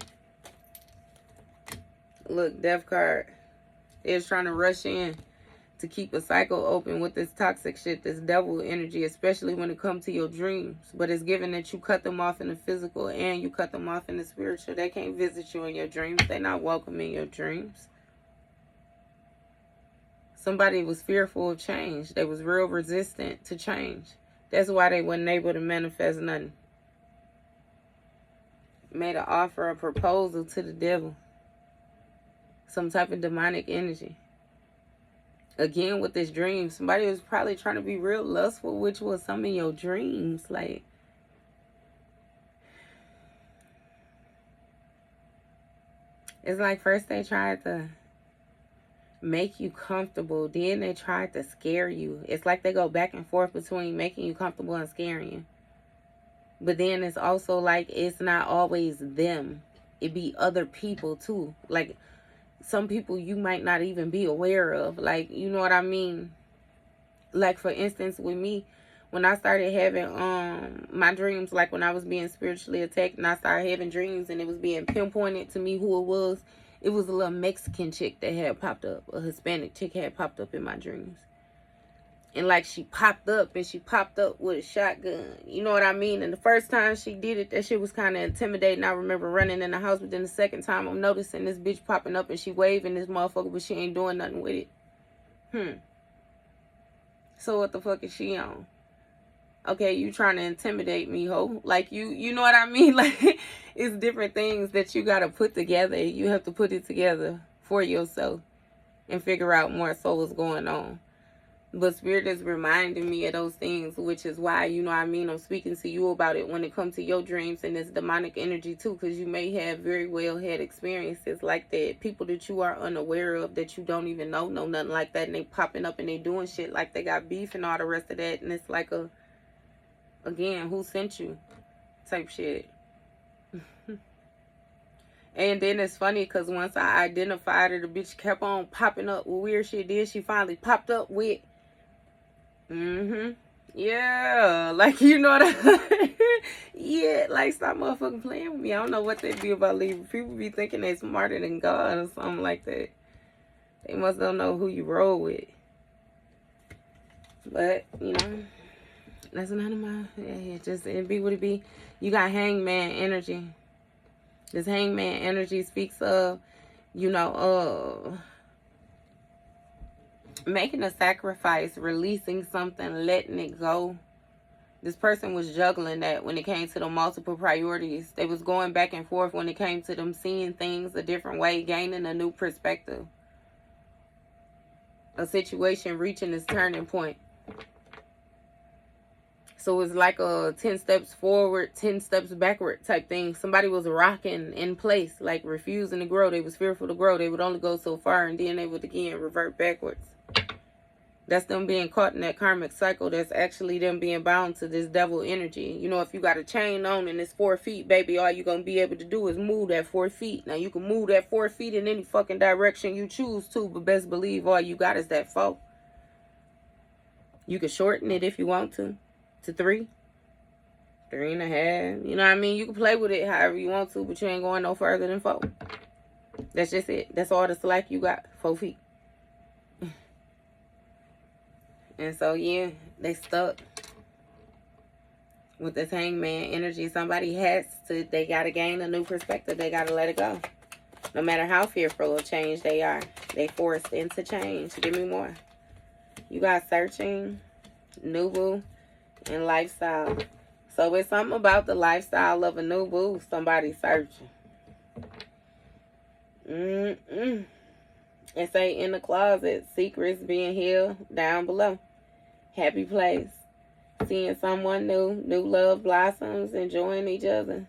Look, Death card. They're trying to rush in to keep a cycle open with this toxic shit, this devil energy, especially when it comes to your dreams. But it's given that you cut them off in the physical and you cut them off in the spiritual. They can't visit you in your dreams. They're not welcome in your dreams. Somebody was fearful of change. They was real resistant to change. That's why they wasn't able to manifest nothing. Made an offer, a proposal to the devil. Some type of demonic energy. Again, with this dream, somebody was probably trying to be real lustful, which was some of your dreams. Like, it's like first they tried to make you comfortable, then they tried to scare you. It's like they go back and forth between making you comfortable and scaring you. But then it's also like it's not always them. It be other people too. Like, some people you might not even be aware of. Like, you know what I mean? Like, for instance, with me, when I started having my dreams, like when I was being spiritually attacked and I started having dreams and it was being pinpointed to me who it was a little Mexican chick that had popped up. A Hispanic chick had popped up in my dreams. And like she popped up with a shotgun. You know what I mean? And the first time she did it, that shit was kind of intimidating. I remember running in the house, but then the second time I'm noticing this bitch popping up and she waving this motherfucker, but she ain't doing nothing with it. So what the fuck is she on? Okay, you trying to intimidate me, ho? Like, you know what I mean? Like, it's different things that you got to put together. You have to put it together for yourself and figure out more so what's going on. But Spirit is reminding me of those things, which is why, you know what I mean, I'm speaking to you about it when it comes to your dreams and this demonic energy too, because you may have very well had experiences like that. People that you are unaware of, that you don't even know nothing like that, and they popping up and they doing shit like they got beef and all the rest of that, and it's like again, who sent you type shit. And then it's funny because once I identified her, the bitch kept on popping up with weird shit. Then she finally popped up with, yeah, like, you know what yeah, like, stop motherfucking playing with me. I don't know what they be about Libra. People be thinking they smarter than God or something like that. They must don't know who you roll with. But, you know, that's none of my, it be what it be. You got hangman energy. This hangman energy speaks of, you know, making a sacrifice, releasing something, letting it go. This person was juggling that when it came to the multiple priorities. They was going back and forth when it came to them seeing things a different way, gaining a new perspective. A situation reaching its turning point. So it's like a 10 steps forward, 10 steps backward type thing. Somebody was rocking in place, like refusing to grow. They was fearful to grow. They would only go so far, and then they would again revert backwards. That's them being caught in that karmic cycle. That's actually them being bound to this devil energy. You know, if you got a chain on and it's 4 feet, baby, all you're going to be able to do is move that 4 feet. Now, you can move that 4 feet in any fucking direction you choose to, but best believe all you got is that 4. You can shorten it if you want to 3, 3.5. You know what I mean? You can play with it however you want to, but you ain't going no further than 4. That's just it. That's all the slack you got, 4 feet. And so, yeah, they stuck with this hangman energy. Somebody they got to gain a new perspective. They got to let it go. No matter how fearful of change they are, they forced into change. Give me more. You got searching, new boo, and lifestyle. So it's something about the lifestyle of a new boo. Somebody searching. It say in the closet, secrets being healed down below. Happy place. Seeing someone new love blossoms, enjoying each other.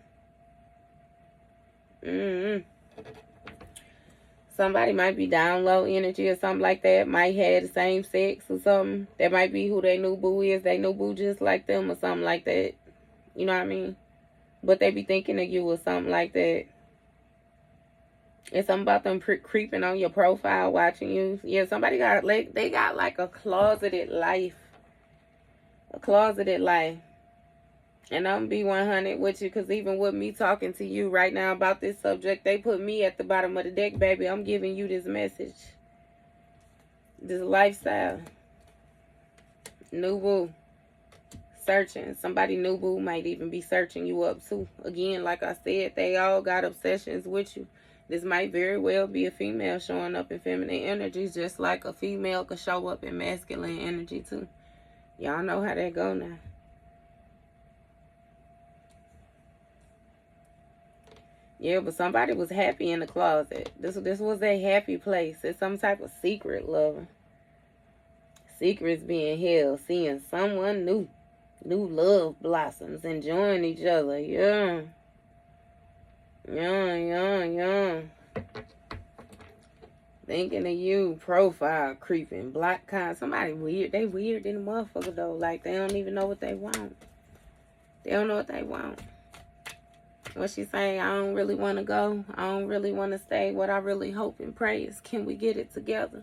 Somebody might be down low energy or something like that. Might have the same sex or something. That might be who their new boo is. They new boo just like them or something like that. You know what I mean? But they be thinking of you or something like that. It's something about them creeping on your profile, watching you. Yeah, somebody got like, they got like a closeted life. A closeted life. And I'm gonna be 100 with you, because even with me talking to you right now about this subject, they put me at the bottom of the deck, baby. I'm giving you this message. This lifestyle. New boo. Searching. Somebody new boo might even be searching you up too. Again, like I said, they all got obsessions with you. This might very well be a female showing up in feminine energies, just like a female could show up in masculine energy too. Y'all know how that go now. Yeah, but somebody was happy in the closet. This was a happy place. It's some type of secret lover. Secrets being held. Seeing someone new. New love blossoms. Enjoying each other. Yeah. Yeah. Thinking of you. Profile creeping. Black kind. Somebody weird. They weird in the motherfucker though. Like, they don't even know what they want. They don't know what they want. What she saying, I don't really want to go. I don't really want to stay. What I really hope and pray is, can we get it together?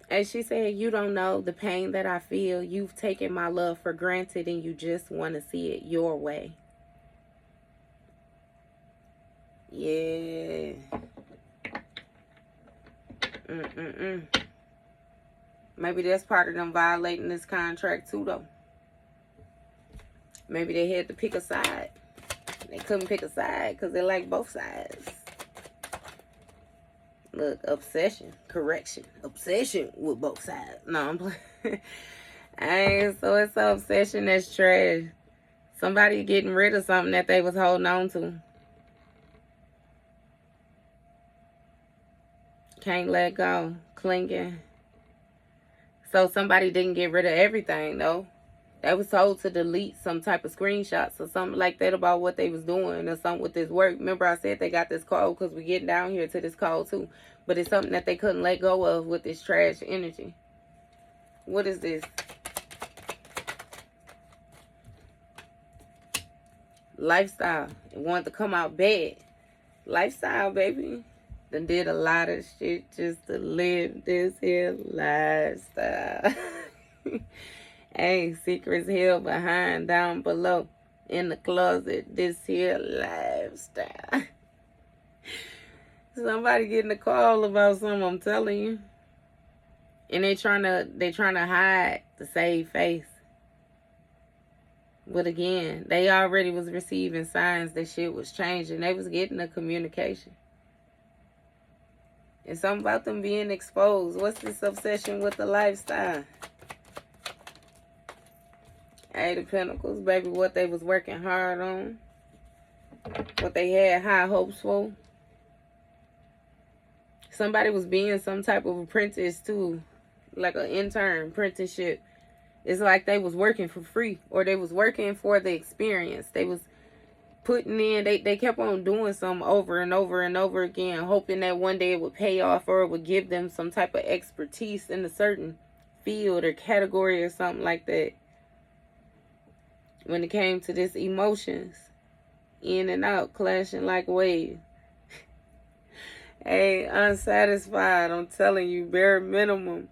As she said, you don't know the pain that I feel. You've taken my love for granted and you just want to see it your way. Yeah. Maybe that's part of them violating this contract too, though. Maybe they had to pick a side. They couldn't pick a side because they like both sides. Look, obsession, correction, obsession with both sides. No, I'm playing. So it's an obsession that's trash. Somebody getting rid of something that they was holding on to. Can't let go, clinging. So somebody didn't get rid of everything, though. They was told to delete some type of screenshots or something like that about what they was doing or something with this work. Remember I said they got this code because we're getting down here to this code too. But it's something that they couldn't let go of with this trash energy. What is this? Lifestyle. It wanted to come out bad. Lifestyle, baby. Done did a lot of shit just to live this here lifestyle. Hey, secrets held behind, down below, in the closet, this here lifestyle. Somebody getting a call about something, I'm telling you. And they trying to hide to save face. But again, they already was receiving signs that shit was changing. They was getting a communication. And something about them being exposed. What's this obsession with the lifestyle? Eight of Pentacles, baby, what they was working hard on. What they had high hopes for. Somebody was being some type of apprentice too. Like an intern, apprenticeship. It's like they was working for free. Or they was working for the experience. They was putting in, they kept on doing something over and over and over again. Hoping that one day it would pay off or it would give them some type of expertise in a certain field or category or something like that. When it came to this emotions, in and out, clashing like waves. Hey, unsatisfied, I'm telling you, bare minimum.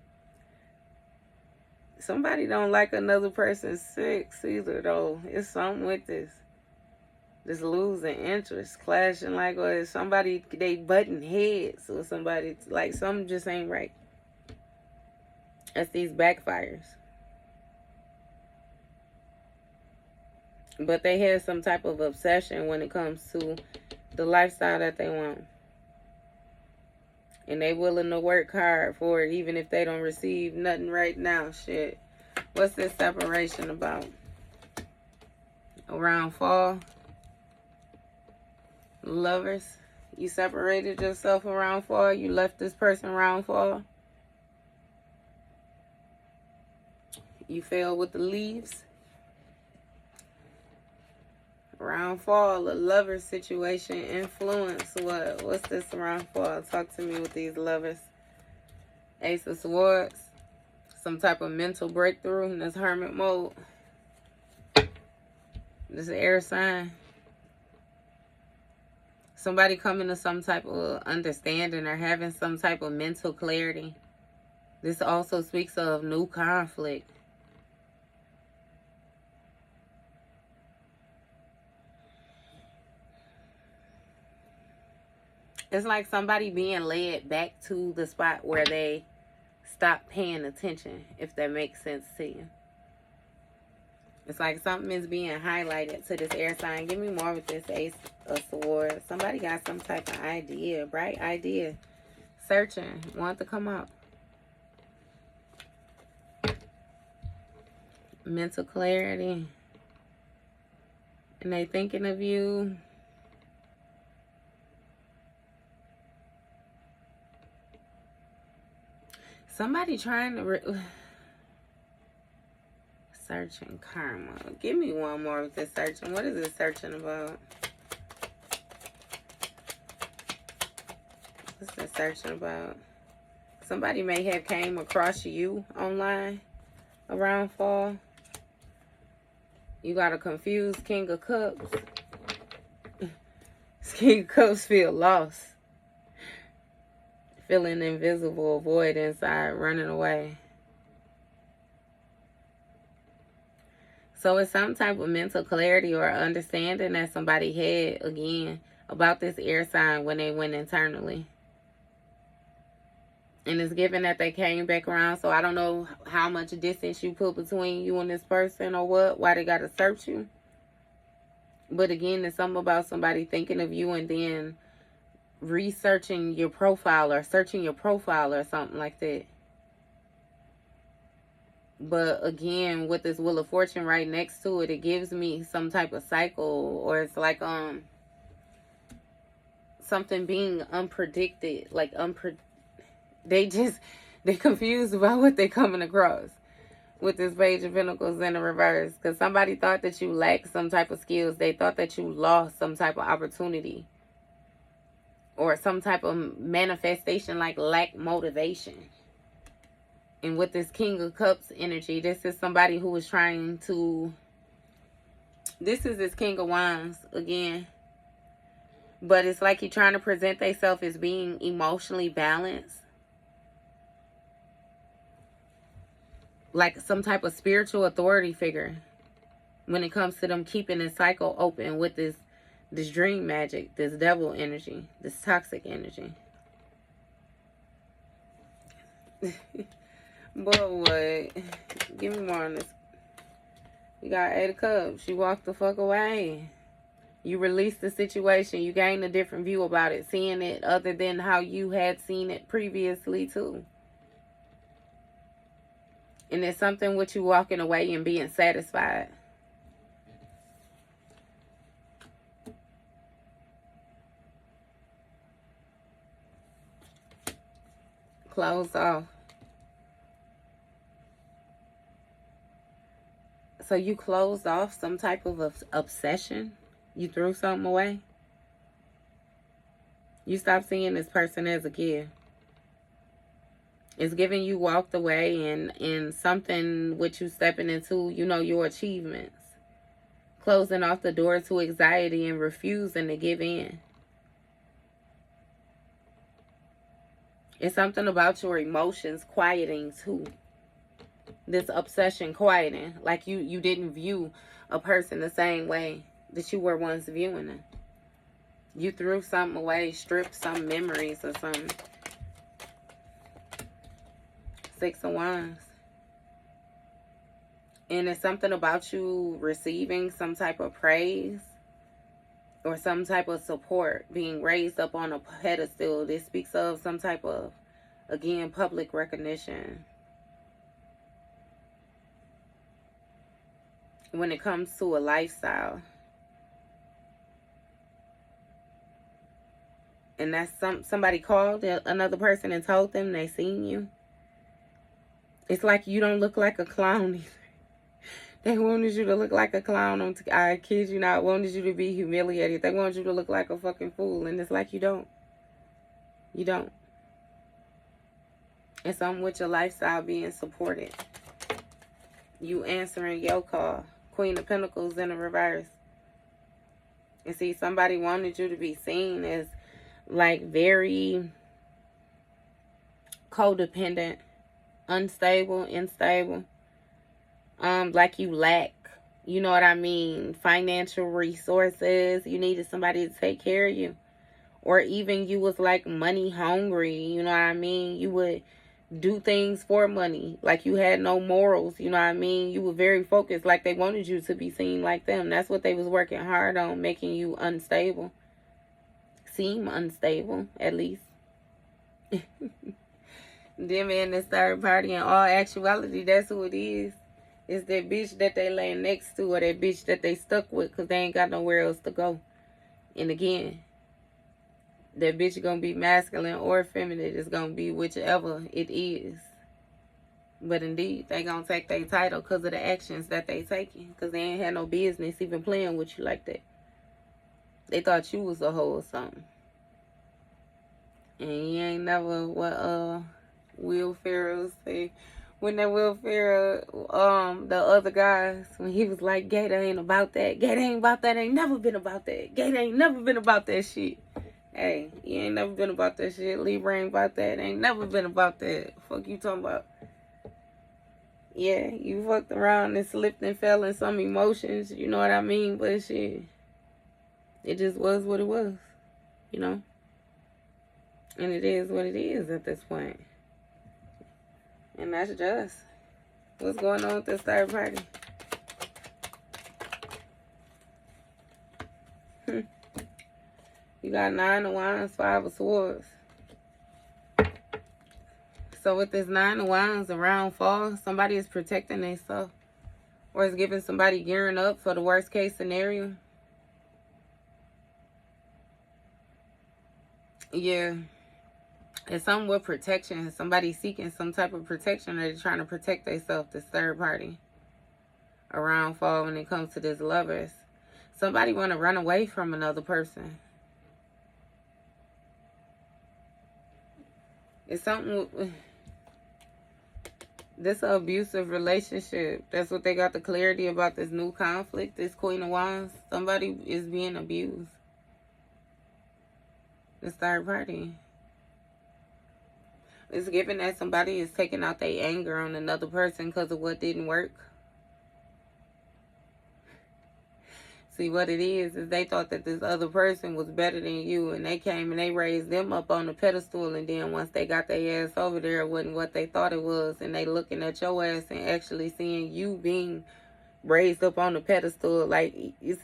Somebody don't like another person's sex either, though. It's something with this. This losing interest, clashing like waves. Somebody, they butting heads with somebody, like something just ain't right. That's these backfires. But they have some type of obsession when it comes to the lifestyle that they want. And they willing to work hard for it, even if they don't receive nothing right now. Shit. What's this separation about? Around fall? Lovers? You separated yourself around fall? You left this person around fall? You fell with the leaves? Around fall, a lover situation, influence. What's this around fall? Talk to me with these lovers. Ace of Swords. Some type of mental breakthrough in this hermit mode. This is air sign. Somebody coming to some type of understanding or having some type of mental clarity. This also speaks of new conflict. It's like somebody being led back to the spot where they stopped paying attention, if that makes sense to you. It's like something is being highlighted to this air sign. Give me more with this Ace of Swords. Somebody got some type of idea, bright idea. Searching, want to come up. Mental clarity. And they thinking of you. Somebody trying to... Searching karma. Give me one more with this searching. What is this searching about? What's this searching about? Somebody may have came across you online around fall. You got a confused King of Cups. King of Cups feel lost. Feeling invisible, a void inside, running away. So it's some type of mental clarity or understanding that somebody had, again, about this air sign when they went internally. And it's given that they came back around. So I don't know how much distance you put between you and this person or what. Why they got to search you. But again, there's something about somebody thinking of you and then researching your profile or searching your profile or something like that. But again, with this Wheel of Fortune right next to it, it gives me some type of cycle, or it's like something being unpredicted, like they're confused about what they're coming across with this Page of Pentacles in the reverse. Because somebody thought that you lacked some type of skills. They thought that you lost some type of opportunity or some type of manifestation, like lack motivation. And with this King of Cups energy, this is somebody who is trying to, this is this King of Wands again. But it's like you're trying to present themselves as being emotionally balanced. Like some type of spiritual authority figure. When it comes to them keeping this cycle open with this dream magic, this devil energy, this toxic energy. But what? Give me more on this. You got 8 of Cups. You walked the fuck away. You released the situation. You gained a different view about it. Seeing it other than how you had seen it previously too. And it's something with you walking away and being satisfied. Closed off. So you closed off some type of obsession. You threw something away. You stopped seeing this person as a gift. It's giving you walked away and something with you stepping into, you know, your achievements. Closing off the door to anxiety and refusing to give in. It's something about your emotions quieting too. This obsession quieting. Like you didn't view a person the same way that you were once viewing them. You threw something away, stripped some memories or something. 6 of Wands. And it's something about you receiving some type of praise or some type of support, being raised up on a pedestal. This speaks of some type of, again, public recognition. When it comes to a lifestyle. And that's somebody called another person and told them they seen you. It's like you don't look like a clown either. They wanted you to look like a clown. I kid you not. Wanted you to be humiliated. They wanted you to look like a fucking fool. And it's like you don't. You don't. It's something with your lifestyle being supported. You answering your call. Queen of Pentacles in the reverse. And see, somebody wanted you to be seen as like very codependent, unstable, unstable. Like you lack, you know what I mean, financial resources. You needed somebody to take care of you. Or even you was like money hungry, you know what I mean? You would do things for money. Like you had no morals, you know what I mean? You were very focused, like they wanted you to be seen like them. That's what they was working hard on, making you unstable. Seem unstable, at least. Them and this third party, in all actuality, that's who it is. It's that bitch that they laying next to or that bitch that they stuck with because they ain't got nowhere else to go. And again, that bitch gonna be masculine or feminine. It's gonna be whichever it is. But indeed, they gonna take their title because of the actions that they taking. Because they ain't had no business even playing with you like that. They thought you was a hoe or something. And you ain't never what Will Ferrell say. When that Will Ferrell, the other guys, when he was like, Gator ain't about that. Gator ain't about that. Ain't never been about that. Gator ain't never been about that shit. Hey, you ain't never been about that shit. Libra ain't about that. Ain't never been about that. Fuck you talking about. Yeah, you fucked around and slipped and fell in some emotions. You know what I mean? But shit, it just was what it was. You know? And it is what it is at this point. And that's just what's going on with this third party. You got 9 of Wands, 5 of Swords. So with this 9 of Wands around fall, somebody is protecting themselves. Or is giving somebody gearing up for the worst case scenario. Yeah. It's something with protection. Somebody seeking some type of protection, or they're trying to protect themselves, this third party. Around fall when it comes to this Lovers. Somebody want to run away from another person. It's something with this abusive relationship. That's what they got the clarity about, this new conflict. This Queen of Wands. Somebody is being abused. This third party. It's given that somebody is taking out their anger on another person because of what didn't work. See, what it is they thought that this other person was better than you, and they came and they raised them up on the pedestal, and then once they got their ass over there, it wasn't what they thought it was, and they looking at your ass and actually seeing you being raised up on the pedestal. Like, it's...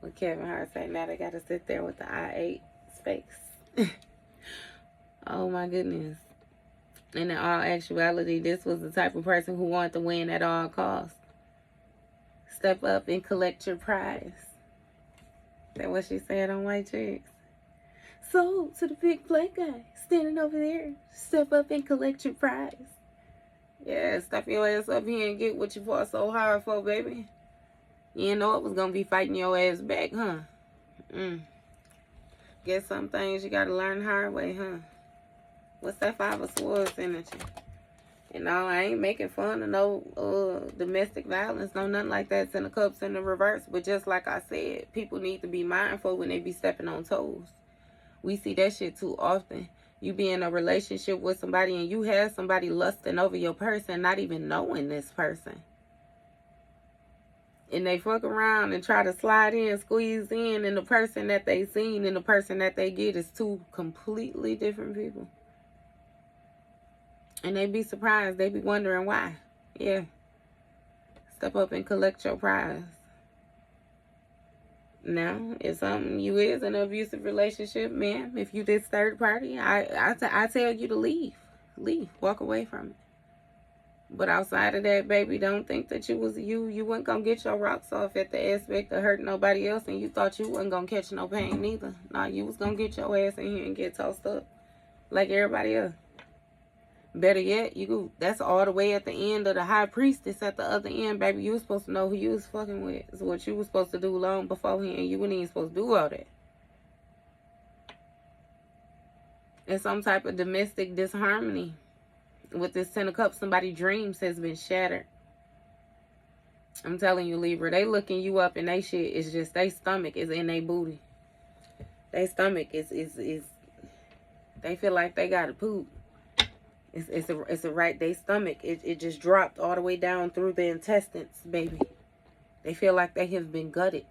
What Kevin Hart say, now they got to sit there with the I-8 space. Oh my goodness. And in all actuality, this was the type of person who wanted to win at all costs. Step up and collect your prize. That's what she said on White Chicks. So, to the big black guy standing over there, step up and collect your prize. Yeah, step your ass up here and get what you fought so hard for, baby. You didn't know it was going to be fighting your ass back, huh? Guess some things you got to learn the hard way, huh? What's that 5 of Swords energy? And no, I ain't making fun of no domestic violence, no nothing like that. 10 of Cups in the reverse. But just like I said, people need to be mindful when they be stepping on toes. We see that shit too often. You be in a relationship with somebody and you have somebody lusting over your person, not even knowing this person. And they fuck around and try to slide in, squeeze in, and the person that they seen and the person that they get is two completely different people. And they be surprised. They be wondering why. Yeah. Step up and collect your prize. Now, if something you is in an abusive relationship, man, if you this third party, I tell you to leave. Leave. Walk away from it. But outside of that, baby, don't think that you wasn't going to get your rocks off at the aspect of hurting nobody else, and you thought you wasn't going to catch no pain neither. Nah, you was going to get your ass in here and get tossed up like everybody else. Better yet, that's all the way at the end of the High Priestess at the other end, baby. You was supposed to know who you was fucking with. It's what you was supposed to do long beforehand. You weren't even supposed to do all that. And some type of domestic disharmony. With this 10 of Cups, somebody's dreams has been shattered. I'm telling you, Libra, they looking you up and they shit is just, they stomach is in their booty. They stomach is they feel like they got to poop. It's a right, they stomach, it just dropped all the way down through the intestines, baby. They feel like they have been gutted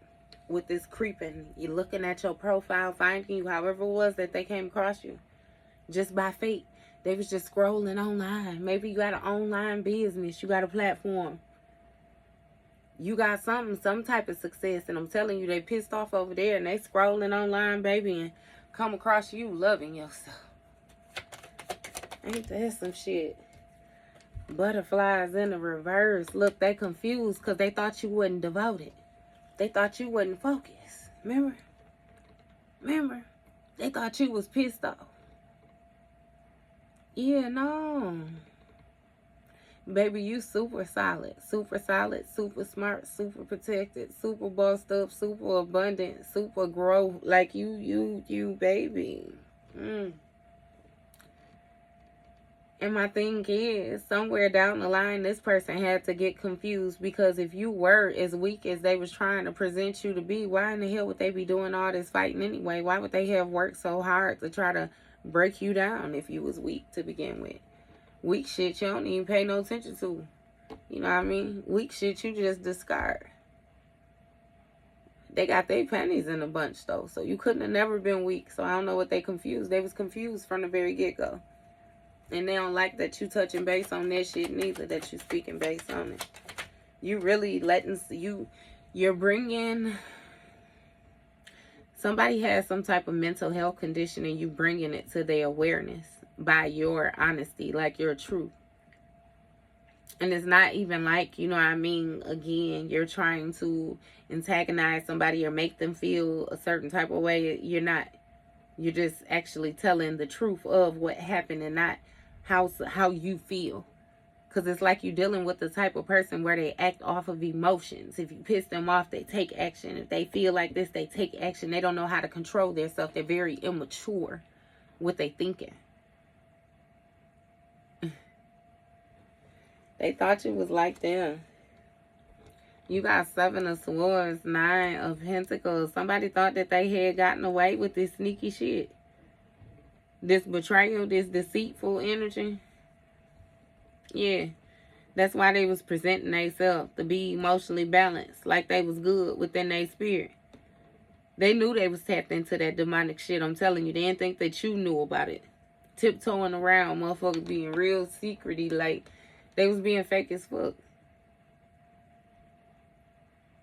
with this creeping. You looking at your profile, finding you, however it was that they came across you. Just by fate. They was just scrolling online. Maybe you got an online business. You got a platform. You got something, some type of success. And I'm telling you, they pissed off over there. And they scrolling online, baby. And come across you loving yourself. Ain't that some shit? Butterflies in the reverse. Look, they confused because they thought you wasn't devoted. They thought you wasn't focused. Remember? They thought you was pissed off. Yeah, no. Baby, you super solid, super smart, super protected, super bossed up, super abundant, super growth. Like you, baby. And my thing is, somewhere down the line, this person had to get confused, because if you were as weak as they was trying to present you to be, why in the hell would they be doing all this fighting anyway? Why would they have worked so hard to try to break you down if you was weak to begin with? Weak shit you don't even pay no attention to. You know what I mean? Weak shit you just discard. They got their panties in a bunch, though. So you couldn't have never been weak. So I don't know what they confused. They was confused from the very get-go. And they don't like that you touching base on that shit neither, that you speaking base on it. You really letting, you're bringing, somebody has some type of mental health condition and you bringing it to their awareness by your honesty, like your truth. And it's not even like, you know what I mean, again, you're trying to antagonize somebody or make them feel a certain type of way. You're not. You're just actually telling the truth of what happened and not how you feel. Because it's like you're dealing with the type of person where they act off of emotions. If you piss them off, they take action. If they feel like this, they take action. They don't know how to control themselves. They're very immature with their thinking. They thought you was like them. You got 7 of Swords, 9 of Pentacles. Somebody thought that they had gotten away with this sneaky shit. This betrayal, this deceitful energy. Yeah. That's why they was presenting themselves to be emotionally balanced. Like they was good within their spirit. They knew they was tapped into that demonic shit. I'm telling you. They didn't think that you knew about it. Tiptoeing around. Motherfuckers being real secrety. Like they was being fake as fuck.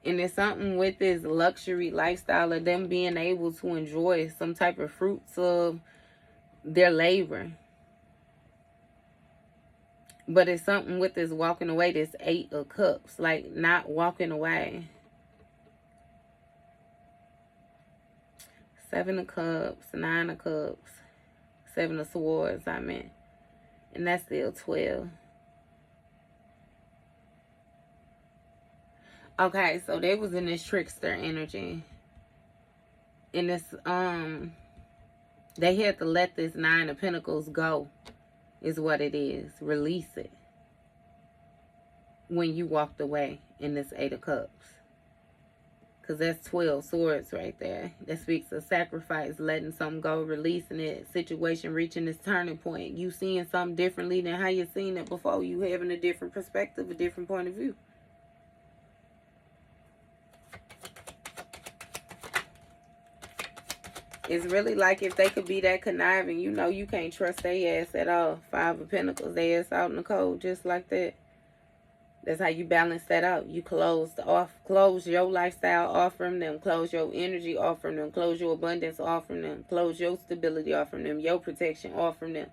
And it's something with this luxury lifestyle of them being able to enjoy some type of fruits of their labor. But it's something with this walking away, this 8 of Cups. Like not walking away. 7 of Cups, 9 of Cups, 7 of Swords, I meant. And that's still 12. Okay, so they was in this trickster energy. And this, they had to let this 9 of Pentacles go, is what it is. Release it. When you walked away in this 8 of Cups. Because that's 12 swords right there. That speaks of sacrifice, letting something go, releasing it, situation reaching this turning point. You seeing something differently than how you seen it before. You having a different perspective, a different point of view. It's really like if they could be that conniving, you know you can't trust their ass at all. 5 of Pentacles, their ass out in the cold just like that. That's how you balance that out. You close your lifestyle off from them. Close your energy off from them. Close your abundance off from them. Close your stability off from them. Your protection off from them.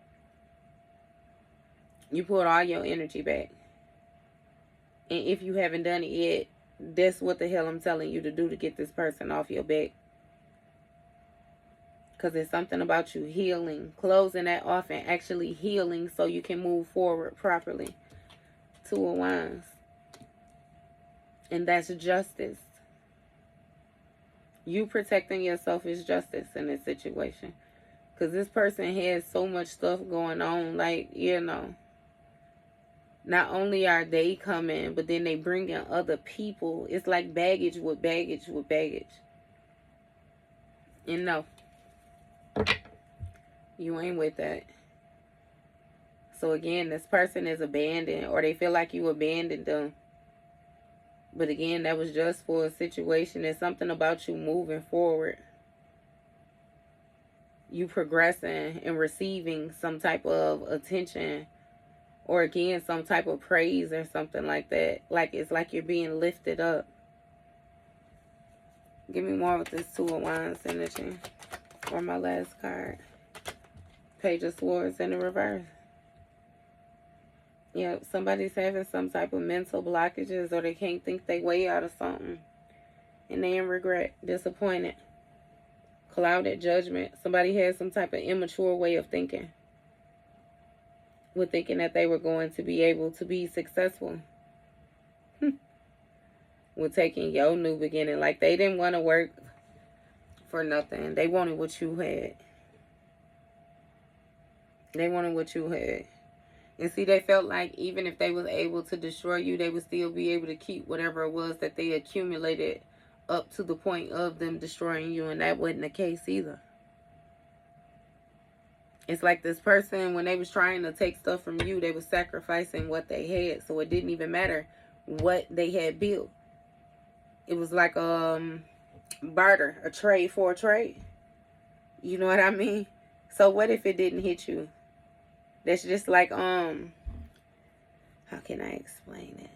You put all your energy back. And if you haven't done it yet, that's what the hell I'm telling you to do to get this person off your back. Because it's something about you healing. Closing that off and actually healing so you can move forward properly. 2 of Wands. And that's justice. You protecting yourself is justice in this situation. Because this person has so much stuff going on. Like, you know. Not only are they coming, but then they bring in other people. It's like baggage with baggage with baggage. And no. You ain't with that. So again, this person is abandoned, or they feel like you abandoned them. But again, that was just for a situation. There's something about you moving forward. You progressing and receiving some type of attention. Or again, some type of praise or something like that. Like it's like you're being lifted up. Give me more with this 2 of Wands energy. Or my last card. Page of Swords in the reverse. Yep, somebody's having some type of mental blockages or they can't think their way out of something. And they in regret, disappointed, clouded judgment. Somebody has some type of immature way of thinking. With thinking that they were going to be able to be successful. With taking your new beginning. Like they didn't want to work for nothing. They wanted what you had. They wanted what you had. And see, they felt like even if they was able to destroy you, they would still be able to keep whatever it was that they accumulated up to the point of them destroying you. And that wasn't the case either. It's like this person, when they was trying to take stuff from you, they was sacrificing what they had. So it didn't even matter what they had built. It was like barter, a trade for a trade. You know what I mean? So what if it didn't hit you? That's just like, how can I explain it?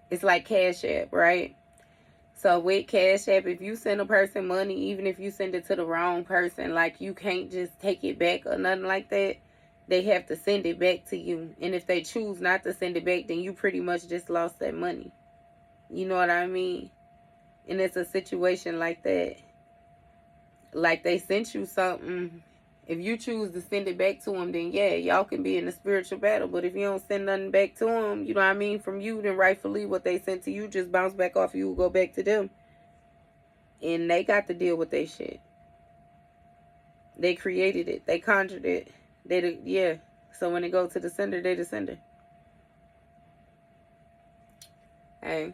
It's like Cash App, right? So with Cash App, if you send a person money, even if you send it to the wrong person, like you can't just take it back or nothing like that. They have to send it back to you. And if they choose not to send it back, then you pretty much just lost that money. You know what I mean? And it's a situation like that. Like they sent you something. If you choose to send it back to them, then yeah, y'all can be in a spiritual battle. But if you don't send nothing back to them, you know what I mean, from you, then rightfully what they sent to you just bounce back off you, go back to them. And they got to deal with their shit. They created it. They conjured it. Yeah. So when it goes to the sender, they the sender. Hey,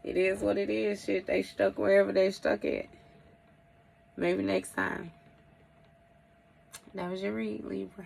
it is what it is. Shit, they stuck wherever they stuck at. Maybe next time. That was your read, Libra.